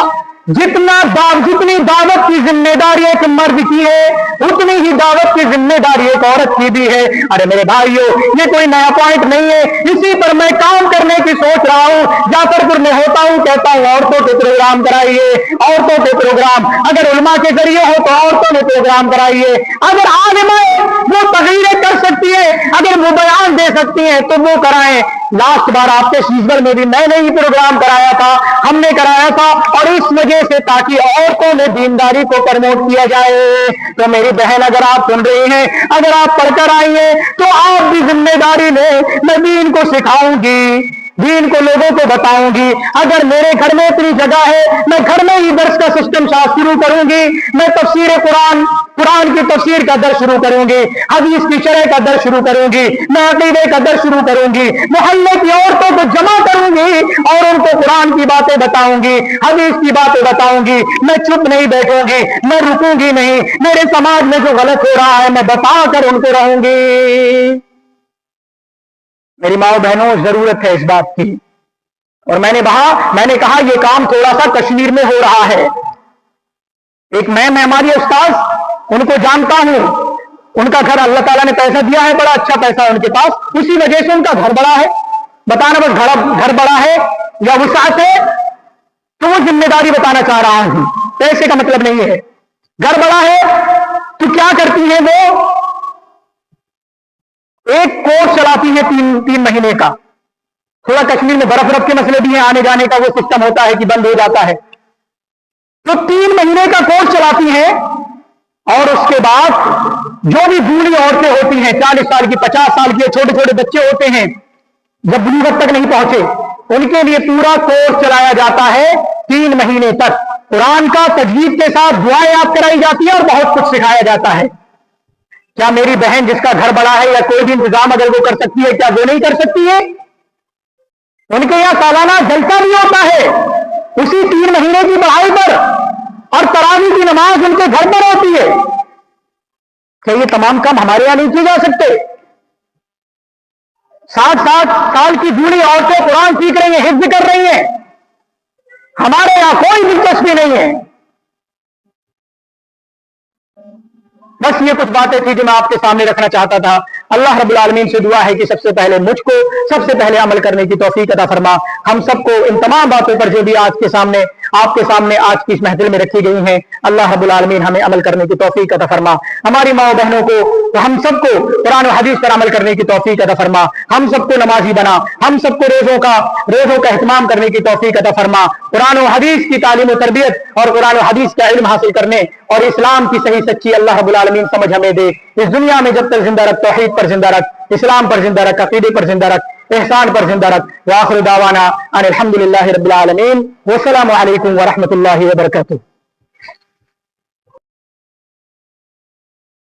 जितनी दावत की जिम्मेदारी एक मर्द की है उतनी ही दावत की जिम्मेदारी एक औरत की भी है। अरे मेरे भाइयों, ये कोई नया पॉइंट नहीं है, इसी पर मैं काम करने की सोच रहा हूं। जाफरपुर में होता हूं, कहता हूं औरतों के प्रोग्राम कराइए, औरतों के प्रोग्राम, अगर उलमा के जरिए हो तो औरतों में प्रोग्राम कराइए। अगर आलिमाएं वो तगीरें कर सकती है, अगर वो बयान दे सकती है तो वो कराएं। लास्ट बार आपके शीशगढ़ में भी मैंने ही प्रोग्राम कराया था, हमने कराया था, और इस वजह से ताकि औरतों में दीनदारी को प्रमोट किया जाए। तो मेरी बहन, अगर आप सुन रही हैं, अगर आप पढ़कर आई हैं तो आप भी जिम्मेदारी लें। मैं दीन को सिखाऊंगी, दीन को लोगों को बताऊंगी। अगर मेरे घर में इतनी जगह है, मैं घर में ही दर्स का सिस्टम शुरू करूंगी। मैं तफसीर कुरान की तफसीर का दर्स शुरू करूंगी, हदीस की शरह का दर्स शुरू करूंगी, मैं अकीदे का दर्स शुरू करूंगी, मोहल्ले की औरतों को जमा करूंगी और उनको कुरान की बातें बताऊंगी, हदीस की बातें बताऊंगी। मैं चुप नहीं बैठूंगी, मैं रुकूंगी नहीं। मेरे समाज में जो गलत हो रहा है मैं बता कर उनको रहूंगी। मेरी माओ बहनों, जरूरत है इस बात की। और मैंने कहा ये काम थोड़ा सा कश्मीर में हो रहा है। एक मैं हमारी उस्ताद, उनको जानता हूं, उनका घर अल्लाह ताला ने पैसा दिया है, बड़ा अच्छा पैसा है उनके पास, उसी वजह से उनका घर बड़ा है। बताना बस घर बड़ा है या वसात है, तो वो जिम्मेदारी बताना चाह रहा हूं, पैसे का मतलब नहीं है। घर बड़ा है तो क्या करती है वो, एक कोर्स चलाती है तीन महीने का। थोड़ा कश्मीर में बर्फ के मसले भी हैं, आने जाने का वो सिस्टम होता है कि बंद हो जाता है, तो 3 महीने का कोर्स चलाती है। और उसके बाद जो भी बूढ़ी औरतें होती हैं, 40 साल की, 50 साल की, छोटे छोटे बच्चे होते हैं, जब बुलूगत तक नहीं पहुंचे, उनके लिए पूरा कोर्स चलाया जाता है 3 महीने तक। कुरान का तजवीज के साथ दुआएं याद कराई जाती है और बहुत कुछ सिखाया जाता है। क्या मेरी बहन जिसका घर बड़ा है या कोई भी इंतजाम अगर वो कर सकती है, क्या वो नहीं कर सकती है? उनके यहां सालाना जलसा भी होता है उसी 3 महीने की पढ़ाई पर, और तरावी की नमाज उनके घर पर होती है। क्या ये तमाम काम हमारे यहां नहीं किए जा सकते? 60 साल की बूढ़ी औरतें कुरान सीख रही हैं, हिफ्ज कर रही हैं, हमारे यहां कोई दिलचस्पी नहीं है। बस ये कुछ बातें थी जो मैं आपके सामने रखना चाहता था। अल्लाह रब्बुल आलमीन से दुआ है कि सबसे पहले मुझको सबसे पहले अमल करने की तौफीक अता फरमा। हम सबको इन तमाम बातों पर जो भी आपके सामने आज की इस महफिल में रखी गई हैं, अल्लाह रब्बुल आलमीन हमें अमल करने की तौफीक अता फरमा। हमारी माओ बहनों को, तो हम सबको कुरान और हदीस पर अमल करने की तौफीक अता फरमा। हम सबको नमाजी बना, हम सबको रोजों का एहतमाम करने की तौफीक अता फरमा। कुरान और हदीस की तालीम और तरबियत और कुरान और हदीस का इल्म हासिल करने और इस्लाम की सही सच्ची अल्लाह रब्बुल आलमीन समझ हमें दे। इस दुनिया में जब तक जिंदा रख, तौहीद पर जिंदा रख, इस्लाम पर जिंदा रख, अकीदे पर जिंदा रख, एहसान पर जिंदा रख। व आखिर दावाना अनिल हम्दुलिल्लाहि रब्बिल आलमीन। वस्सलामु अलैकुम व रहमतुल्लाहि व बरकातुहू।